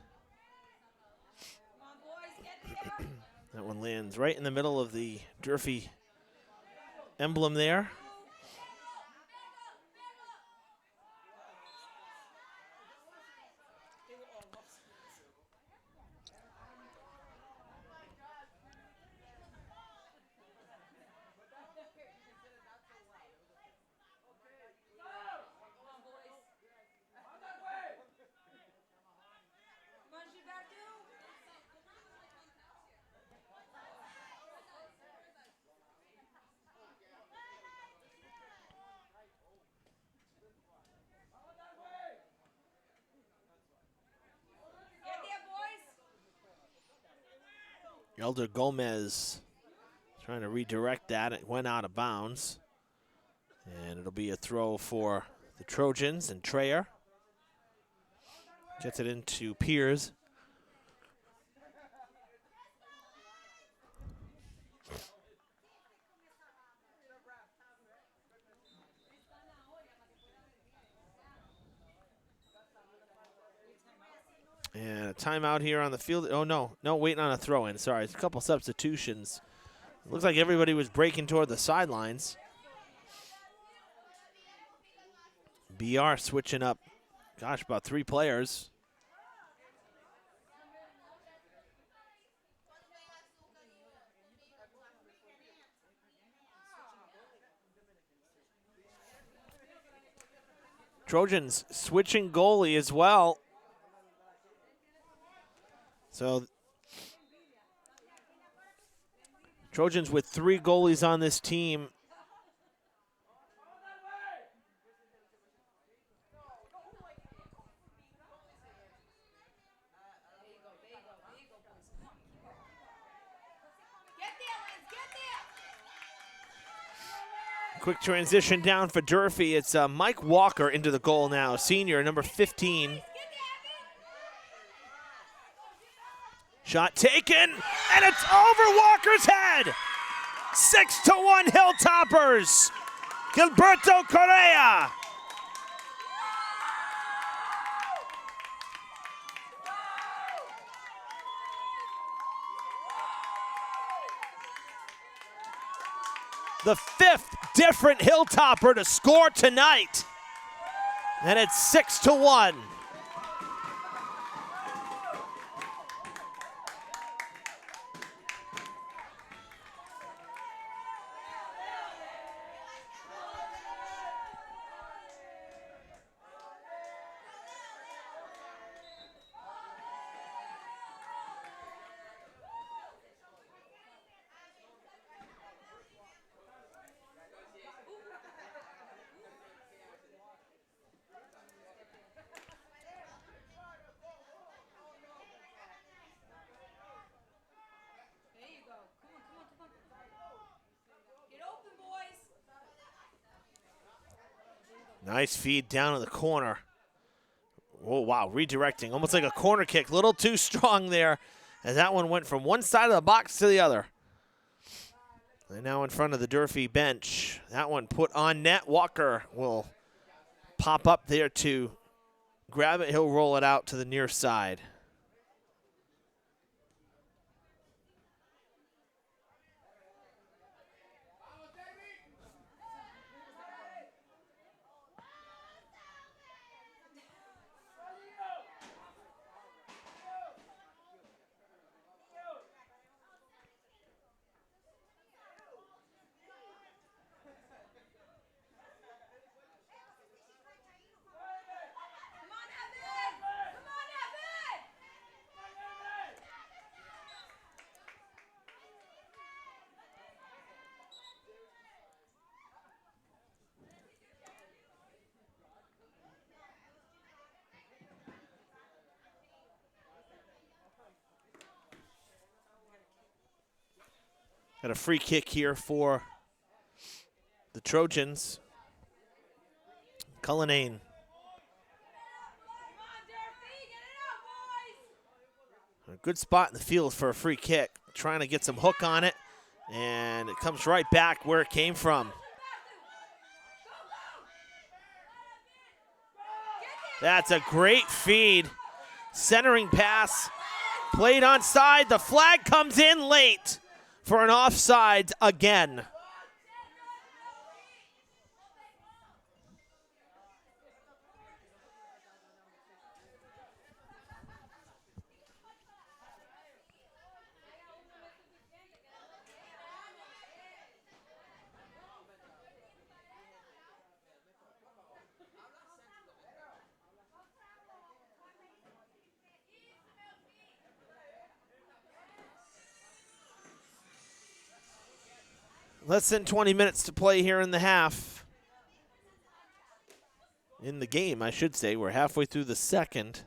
That one lands right in the middle of the Durfee emblem there. Elder Gomez trying to redirect that. It went out of bounds. And it'll be a throw for the Trojans, and Trayer gets it into Piers. And a timeout here on the field. Oh, no, waiting on a throw-in. Sorry, it's a couple substitutions. It looks like everybody was breaking toward the sidelines. BR switching up, gosh, about 3 players. Trojans switching goalie as well. So Trojans with 3 goalies on this team. Quick transition down for Durfee. It's Mike Walker into the goal now, senior, number 15. Shot taken, and it's over Walker's head. 6-1 Hilltoppers. Gilberto Correa. The 5th different Hilltopper to score tonight. And it's 6-1. Nice feed down in the corner. Oh, wow, redirecting. Almost like a corner kick. A little too strong there as that one went from one side of the box to the other. And now in front of the Durfee bench. That one put on net. Walker will pop up there to grab it. He'll roll it out to the near side. Got a free kick here for the Trojans. Cullinane. A good spot in the field for a free kick. Trying to get some hook on it. And it comes right back where it came from. That's a great feed. Centering pass. Played onside. The flag comes in late for an offside again. Less than 20 minutes to play here in the half. In the game, I should say. We're halfway through the second.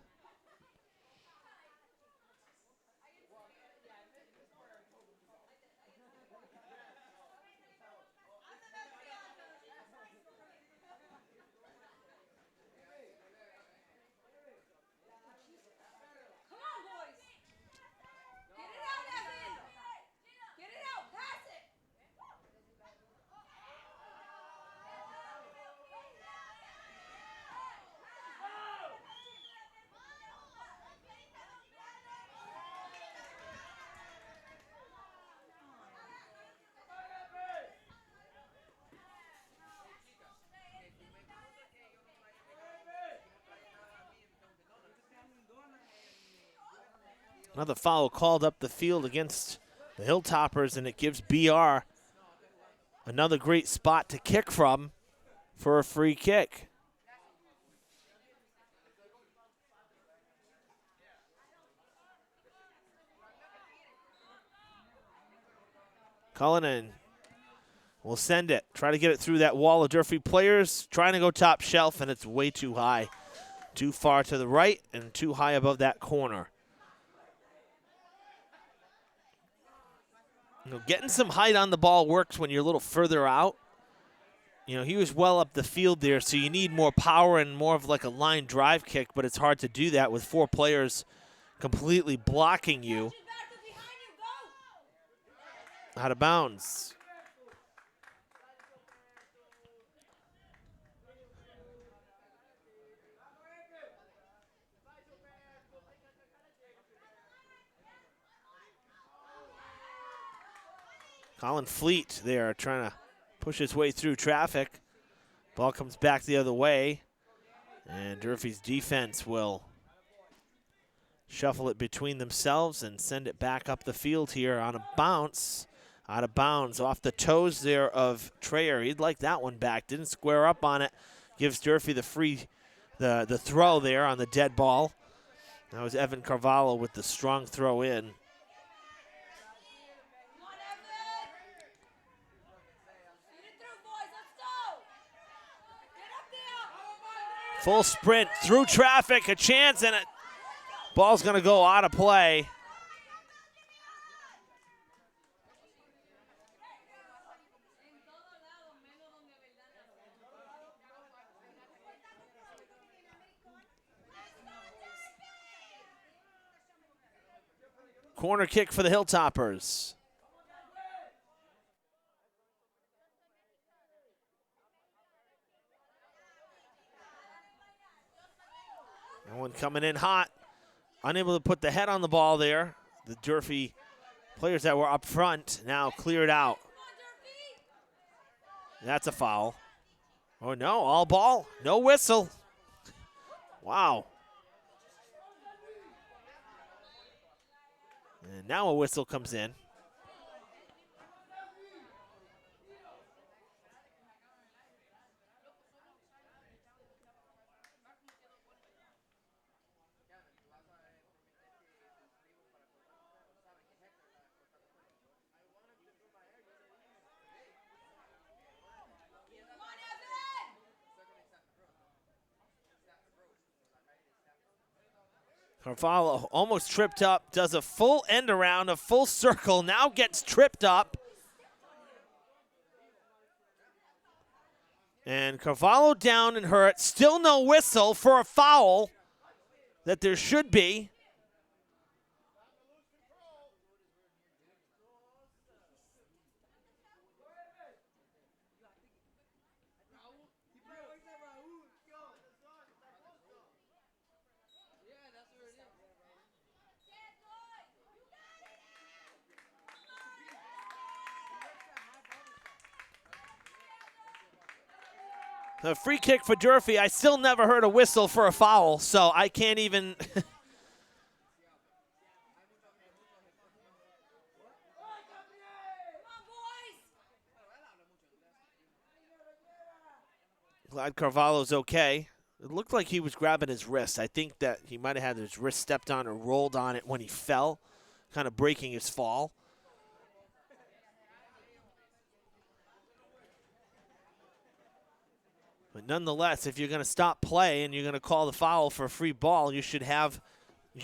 Another foul called up the field against the Hilltoppers, and it gives BR another great spot to kick from for a free kick. Cullinan will send it. Try to get it through that wall of Durfee players. Trying to go top shelf, and it's way too high. Too far to the right and too high above that corner. You know, getting some height on the ball works when you're a little further out. You know, he was well up the field there, so you need more power and more of like a line drive kick, but it's hard to do that with 4 players completely blocking you. Out of bounds. Colin Fleet there trying to push his way through traffic. Ball comes back the other way, and Durfee's defense will shuffle it between themselves and send it back up the field here on a bounce. Out of bounds, off the toes there of Trayer. He'd like that one back. Didn't square up on it. Gives Durfee the throw there on the dead ball. That was Evan Carvalho with the strong throw in. Full sprint through traffic, a chance, and it. Ball's going to go out of play. Corner kick for the Hilltoppers. That one coming in hot. Unable to put the head on the ball there. The Durfee players that were up front now cleared out. That's a foul. Oh no, all ball, no whistle. Wow. And now a whistle comes in. Carvalho almost tripped up, does a full end around, a full circle, now gets tripped up. And Carvalho down and hurt. Still no whistle for a foul that there should be. A free kick for Durfee. I still never heard a whistle for a foul, so I can't even. Glad Carvalho's okay. It looked like he was grabbing his wrist. I think that he might have had his wrist stepped on or rolled on it when he fell, kind of breaking his fall. But nonetheless, if you're going to stop play and you're going to call the foul for a free ball, you should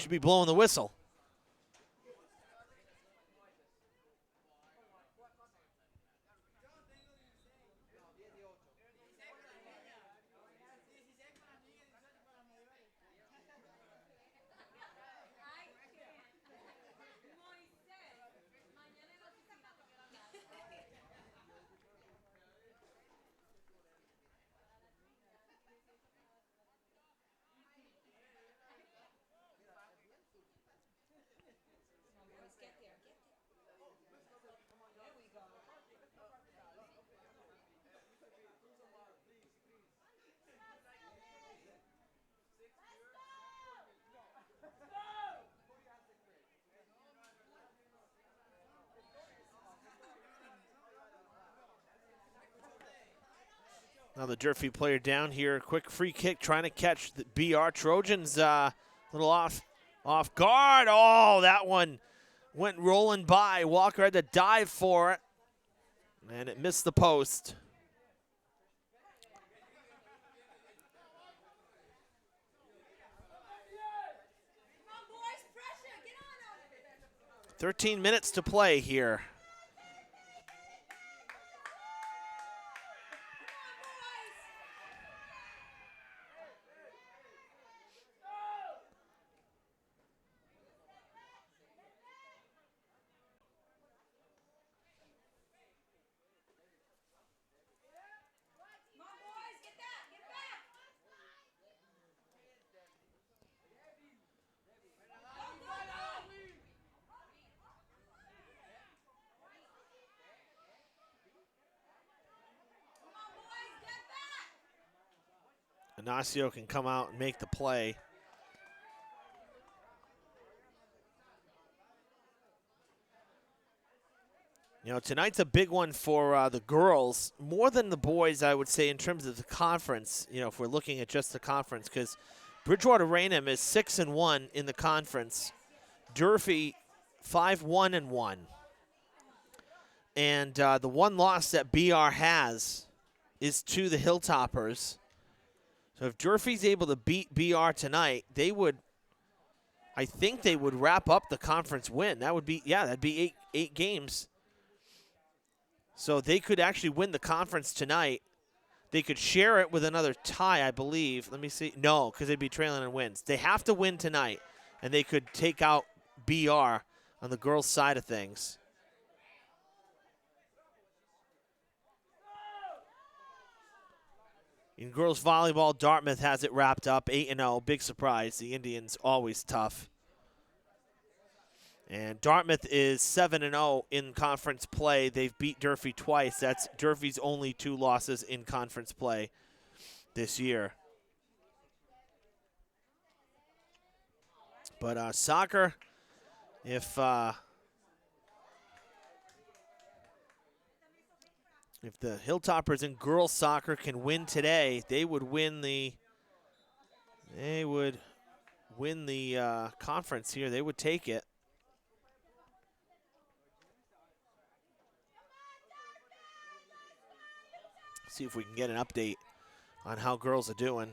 be blowing the whistle. Now the Durfee player down here. Quick free kick trying to catch the BR Trojans. Little off guard. Oh, that one went rolling by. Walker had to dive for it. And it missed the post. Come on, boys, pressure, get on them. 13 minutes to play here. Ignacio can come out and make the play. You know, tonight's a big one for the girls, more than the boys, I would say, in terms of the conference, you know, if we're looking at just the conference, because Bridgewater-Raynham is 6-1 in the conference. Durfee 5-1-1. And the one loss that BR has is to the Hilltoppers. So if Durfee's able to beat BR tonight, they would, I think they would wrap up the conference win. That would be, yeah, that'd be eight games. So they could actually win the conference tonight. They could share it with another tie, I believe. Let me see. No, because they'd be trailing in wins. They have to win tonight, and they could take out BR on the girls' side of things. In girls volleyball, Dartmouth has it wrapped up 8-0. Big surprise. The Indians always tough. And Dartmouth is 7-0 in conference play. They've beat Durfee twice. That's Durfee's only 2 losses in conference play this year. But soccer, if the Hilltoppers in girls soccer can win today, they would win the conference here. They would take it. See if we can get an update on how girls are doing.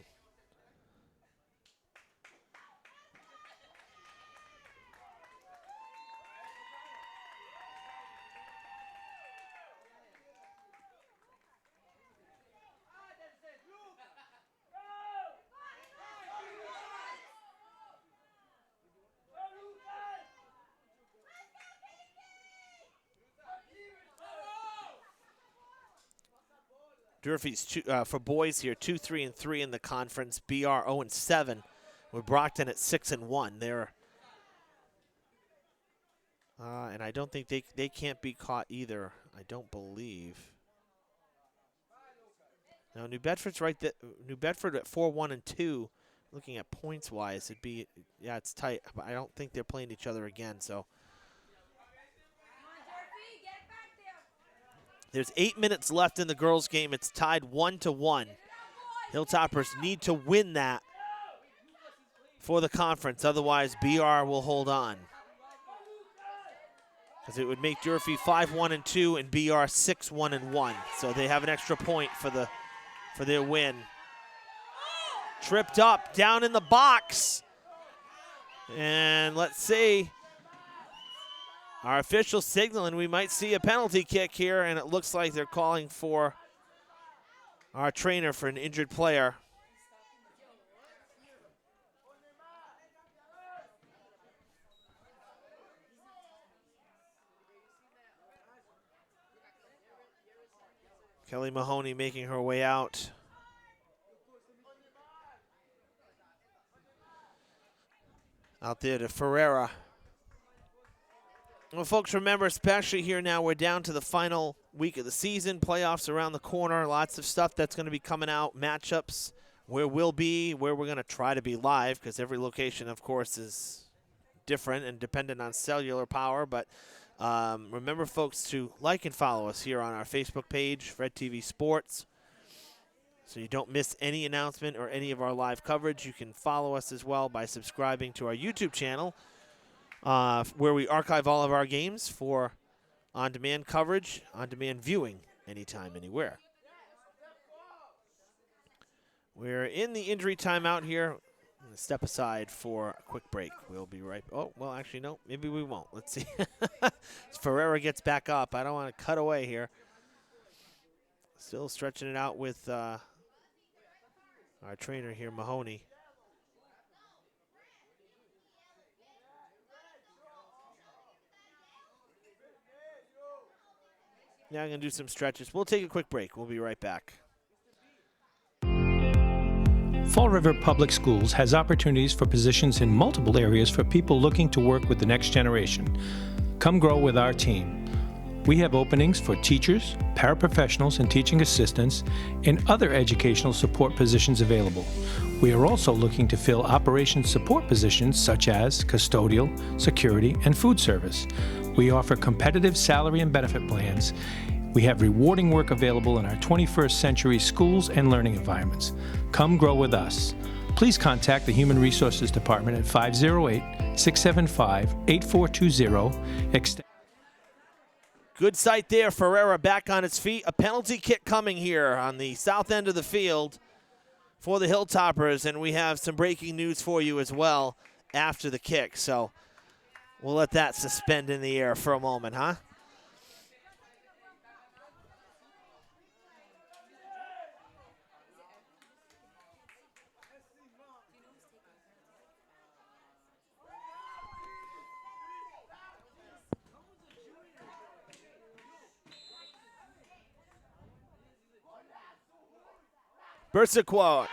Durfee's for boys here 2-3-3 in the conference. BR 0-7 with Brockton at 6-1. They're and I don't think they can't be caught either. I don't believe. Now New Bedford's right. New Bedford at 4-1-2. Looking at points wise, it'd be it's tight. But I don't think they're playing each other again. So. There's 8 minutes left in the girls' game. It's tied 1-1. Hilltoppers need to win that for the conference. Otherwise, BR will hold on. Because it would make Durfee 5-1-2 and BR 6-1-1. So they have an extra point for their win. Tripped up, down in the box. And let's see. Our official signaling we might see a penalty kick here, and it looks like they're calling for our trainer for an injured player. Kelly Mahoney making her way out. Out there to Ferreira. Well, folks, remember, especially here now, we're down to the final week of the season. Playoffs around the corner. Lots of stuff that's going to be coming out. Matchups, where we'll be, where we're going to try to be live, because every location, of course, is different and dependent on cellular power. But remember, folks, to like and follow us here on our Facebook page, Fred TV Sports. so you don't miss any announcement or any of our live coverage. You can follow us as well by subscribing to our YouTube channel, where we archive all of our games for on-demand coverage, on-demand viewing, anytime, anywhere. We're in the injury timeout here. I'm going to step aside for a quick break. We'll be right. Oh, well, actually, no, maybe we won't. Let's see. As Ferreira gets back up, I don't want to cut away here. Still stretching it out with our trainer here, Mahoney. Now I'm going to do some stretches. We'll take a quick break. We'll be right back. Fall River Public Schools has opportunities for positions in multiple areas for people looking to work with the next generation. Come grow with our team. We have openings for teachers, paraprofessionals, and teaching assistants, and other educational support positions available. We are also looking to fill operations support positions such as custodial, security, and food service. We offer competitive salary and benefit plans. We have rewarding work available in our 21st century schools and learning environments. Come grow with us. Please contact the Human Resources Department at 508-675-8420. Good sight there. Ferreira back on its feet. A penalty kick coming here on the south end of the field for the Hilltoppers, and we have some breaking news for you as well after the kick. So we'll let that suspend in the air for a moment, huh? Bersaquot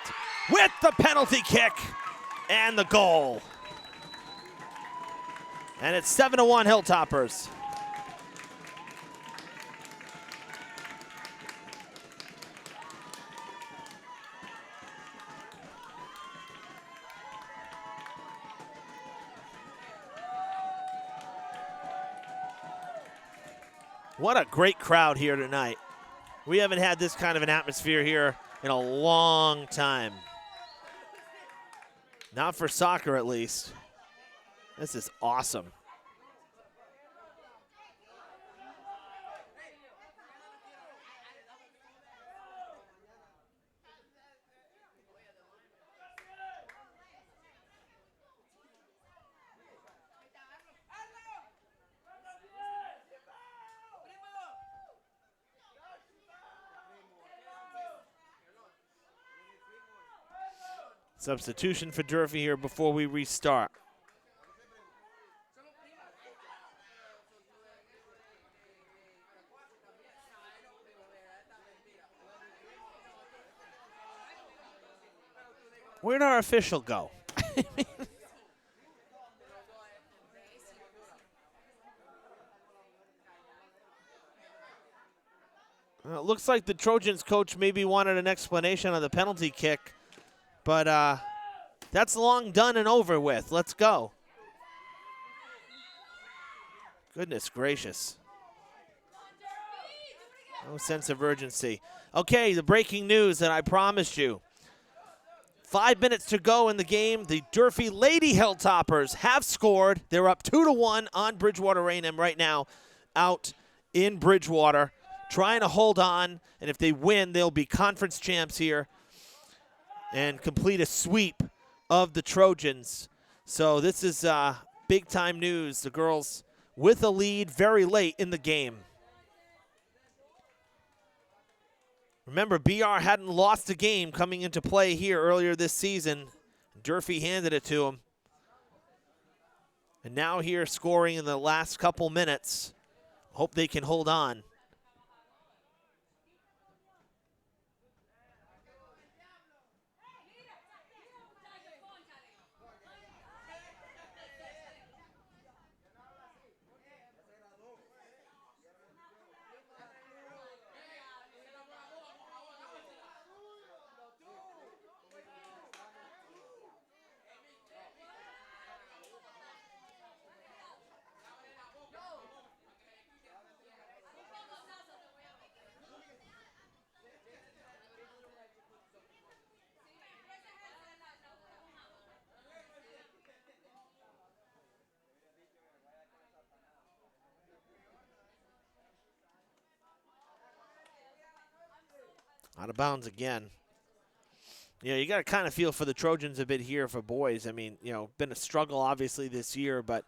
with the penalty kick and the goal. And it's 7-1 Hilltoppers. What a great crowd here tonight. We haven't had this kind of an atmosphere here in a long time. Not for soccer, at least. This is awesome. Substitution for Durfee here before we restart. Where'd our official go? Well, it looks like the Trojans coach maybe wanted an explanation on the penalty kick. But that's long done and over with. Let's go. Goodness gracious. No sense of urgency. Okay, the breaking news that I promised you. 5 minutes to go in the game. The Durfee Lady Hilltoppers have scored. They're up 2-1 on Bridgewater-Raynham right now out in Bridgewater, trying to hold on. And if they win, they'll be conference champs here and complete a sweep of the Trojans. So this is big-time news. The girls with a lead very late in the game. Remember, BR hadn't lost a game coming into play here earlier this season. Durfee handed it to them. And now here scoring in the last couple minutes. Hope they can hold on. Out of bounds again. You know, you got to kind of feel for the Trojans a bit here for boys. I mean, you know, been a struggle obviously this year, but,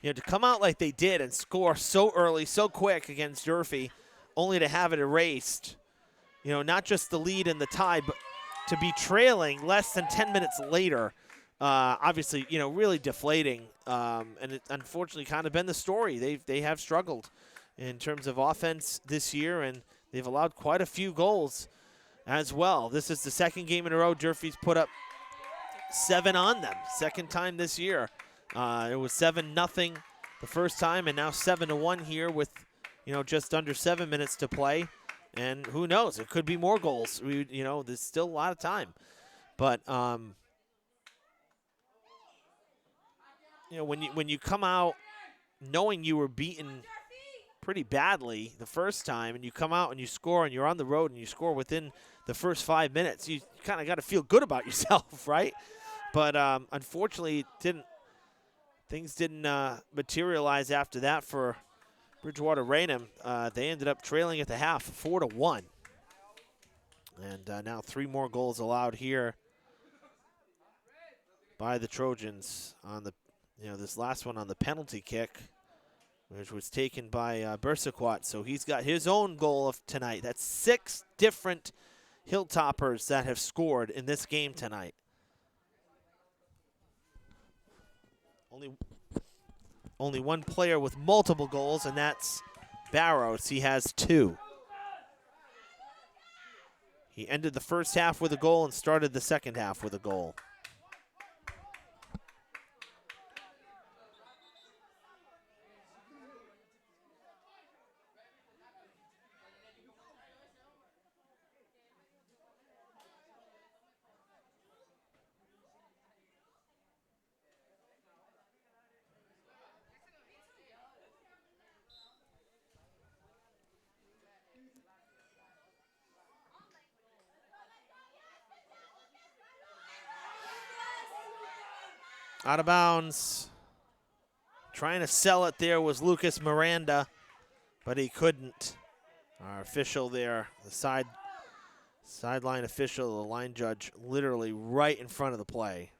you know, to come out like they did and score so early, so quick against Durfee, only to have it erased, you know, not just the lead and the tie, but to be trailing less than 10 minutes later, obviously, you know, really deflating. And it unfortunately kind of been the story. They have struggled in terms of offense this year, and they've allowed quite a few goals as well. This is the second game in a row Durfee's put up 7 on them. Second time this year. It was 7-0 the first time, and now 7-1 here with, you know, just under 7 minutes to play. And who knows? It could be more goals. You know, there's still a lot of time. But you know, when you come out knowing you were beaten pretty badly the first time, and you come out and you score, and you're on the road and you score within the first 5 minutes, you kind of got to feel good about yourself, right? But unfortunately, things didn't materialize after that for Bridgewater-Raynham. They ended up trailing at the half, 4-1, and now 3 more goals allowed here by the Trojans on the, you know, this last one on the penalty kick, which was taken by Bersaquat. So he's got his own goal of tonight. That's 6 different Hilltoppers that have scored in this game tonight. Only one player with multiple goals, and that's Barrows. He has 2. He ended the first half with a goal and started the second half with a goal. Out of bounds. Trying to sell it there was Lucas Miranda, but he couldn't. Our official there, the sideline official, the line judge, literally right in front of the play.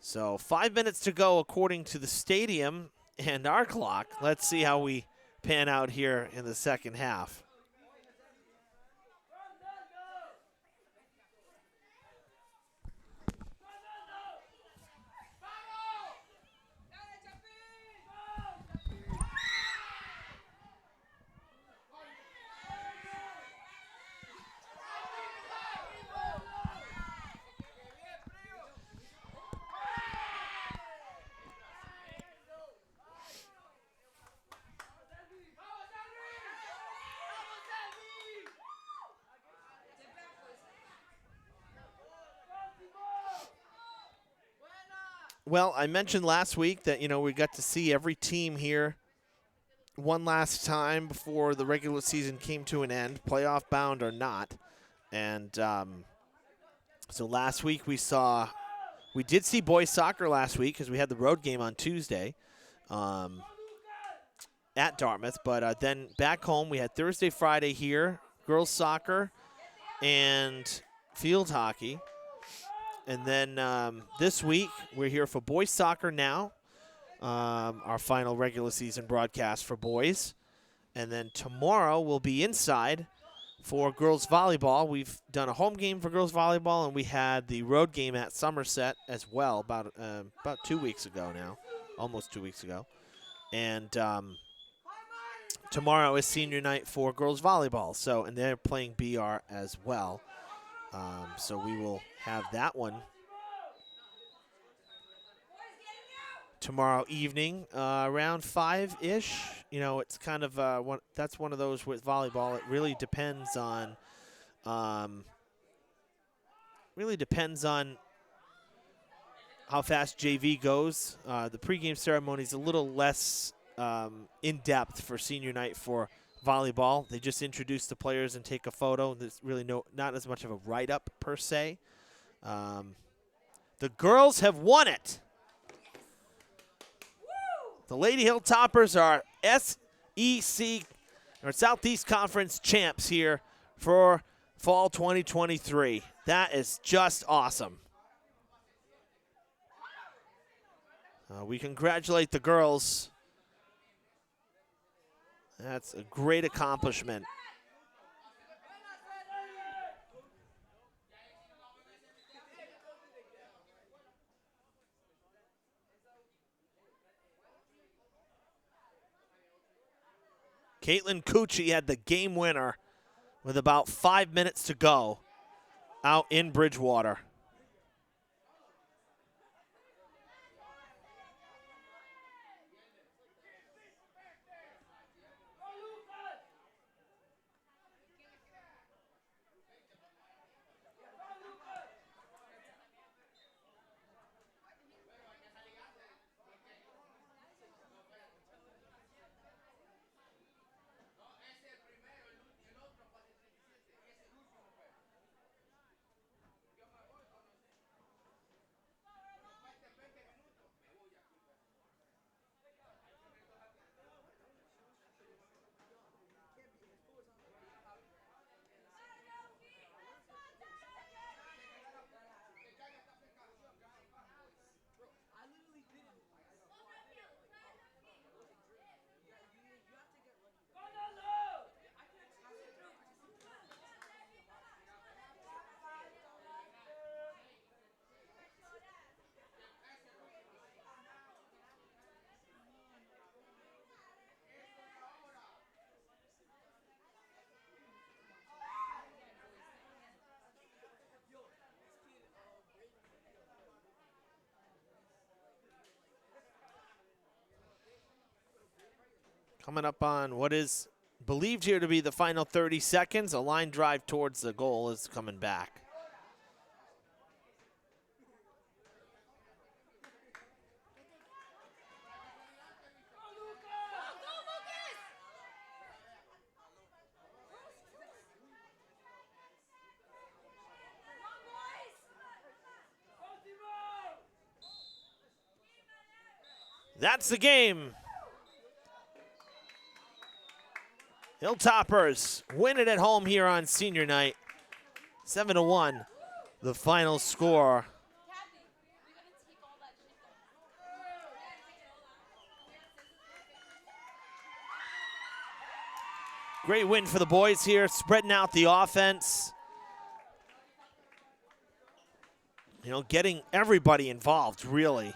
So 5 minutes to go according to the stadium and our clock. Let's see how we pan out here in the second half. Well, I mentioned last week that, you know, we got to see every team here one last time before the regular season came to an end, playoff bound or not. And so last week we did see boys soccer last week because we had the road game on Tuesday at Dartmouth. But then back home we had Thursday, Friday here, girls soccer and field hockey. And then this week, we're here for boys soccer now, our final regular season broadcast for boys. And then tomorrow, we'll be inside for girls volleyball. We've done a home game for girls volleyball, and we had the road game at Somerset as well about 2 weeks ago now, almost 2 weeks ago. And tomorrow is senior night for girls volleyball, so and they're playing BR as well. So we will have that one tomorrow evening around 5-ish. You know, it's kind of that's one of those with volleyball. It really depends on how fast JV goes. The pregame ceremony is a little less in depth for senior night for volleyball. They just introduce the players and take a photo. There's really not as much of a write-up per se. The girls have won it. The Lady Hilltoppers are SEC or Southeast Conference champs here for Fall 2023. That is just awesome. We congratulate the girls. That's a great accomplishment. Caitlin Cucci had the game winner with about 5 minutes to go out in Bridgewater. Coming up on what is believed here to be the final 30 seconds. A line drive towards the goal is coming back. That's the game. Hilltoppers win it at home here on senior night. 7-1, the final score. Great win for the boys here, spreading out the offense. You know, getting everybody involved, really.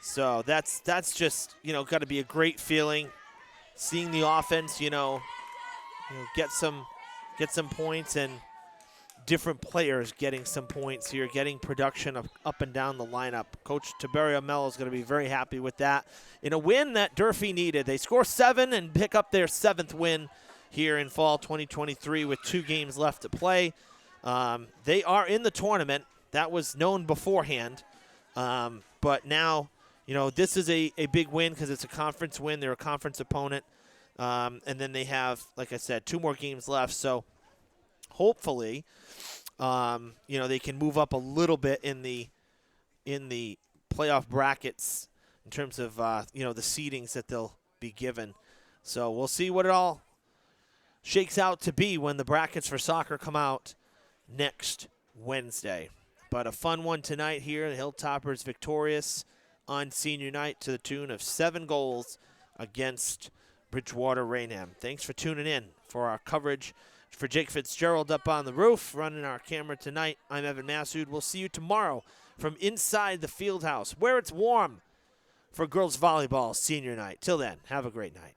So that's just, you know, got to be a great feeling, seeing the offense, get some points, and different players getting some points here, getting production up and down the lineup. Coach Tiberio Mello is going to be very happy with that. In a win that Durfee needed, they score 7 and pick up their 7th win here in fall 2023 with 2 games left to play. They are in the tournament. That was known beforehand, but now, you know, this is a big win because it's a conference win. They're a conference opponent. And then they have, like I said, 2 more games left. So hopefully, they can move up a little bit in the playoff brackets in terms of, the seedings that they'll be given. So we'll see what it all shakes out to be when the brackets for soccer come out next Wednesday. But a fun one tonight here. The Hilltoppers victorious on senior night to the tune of 7 goals against Bridgewater-Raynham. Thanks for tuning in for our coverage. For Jake Fitzgerald up on the roof, running our camera tonight, I'm Evan Massoud. We'll see you tomorrow from inside the field house where it's warm for girls volleyball senior night. Till then, have a great night.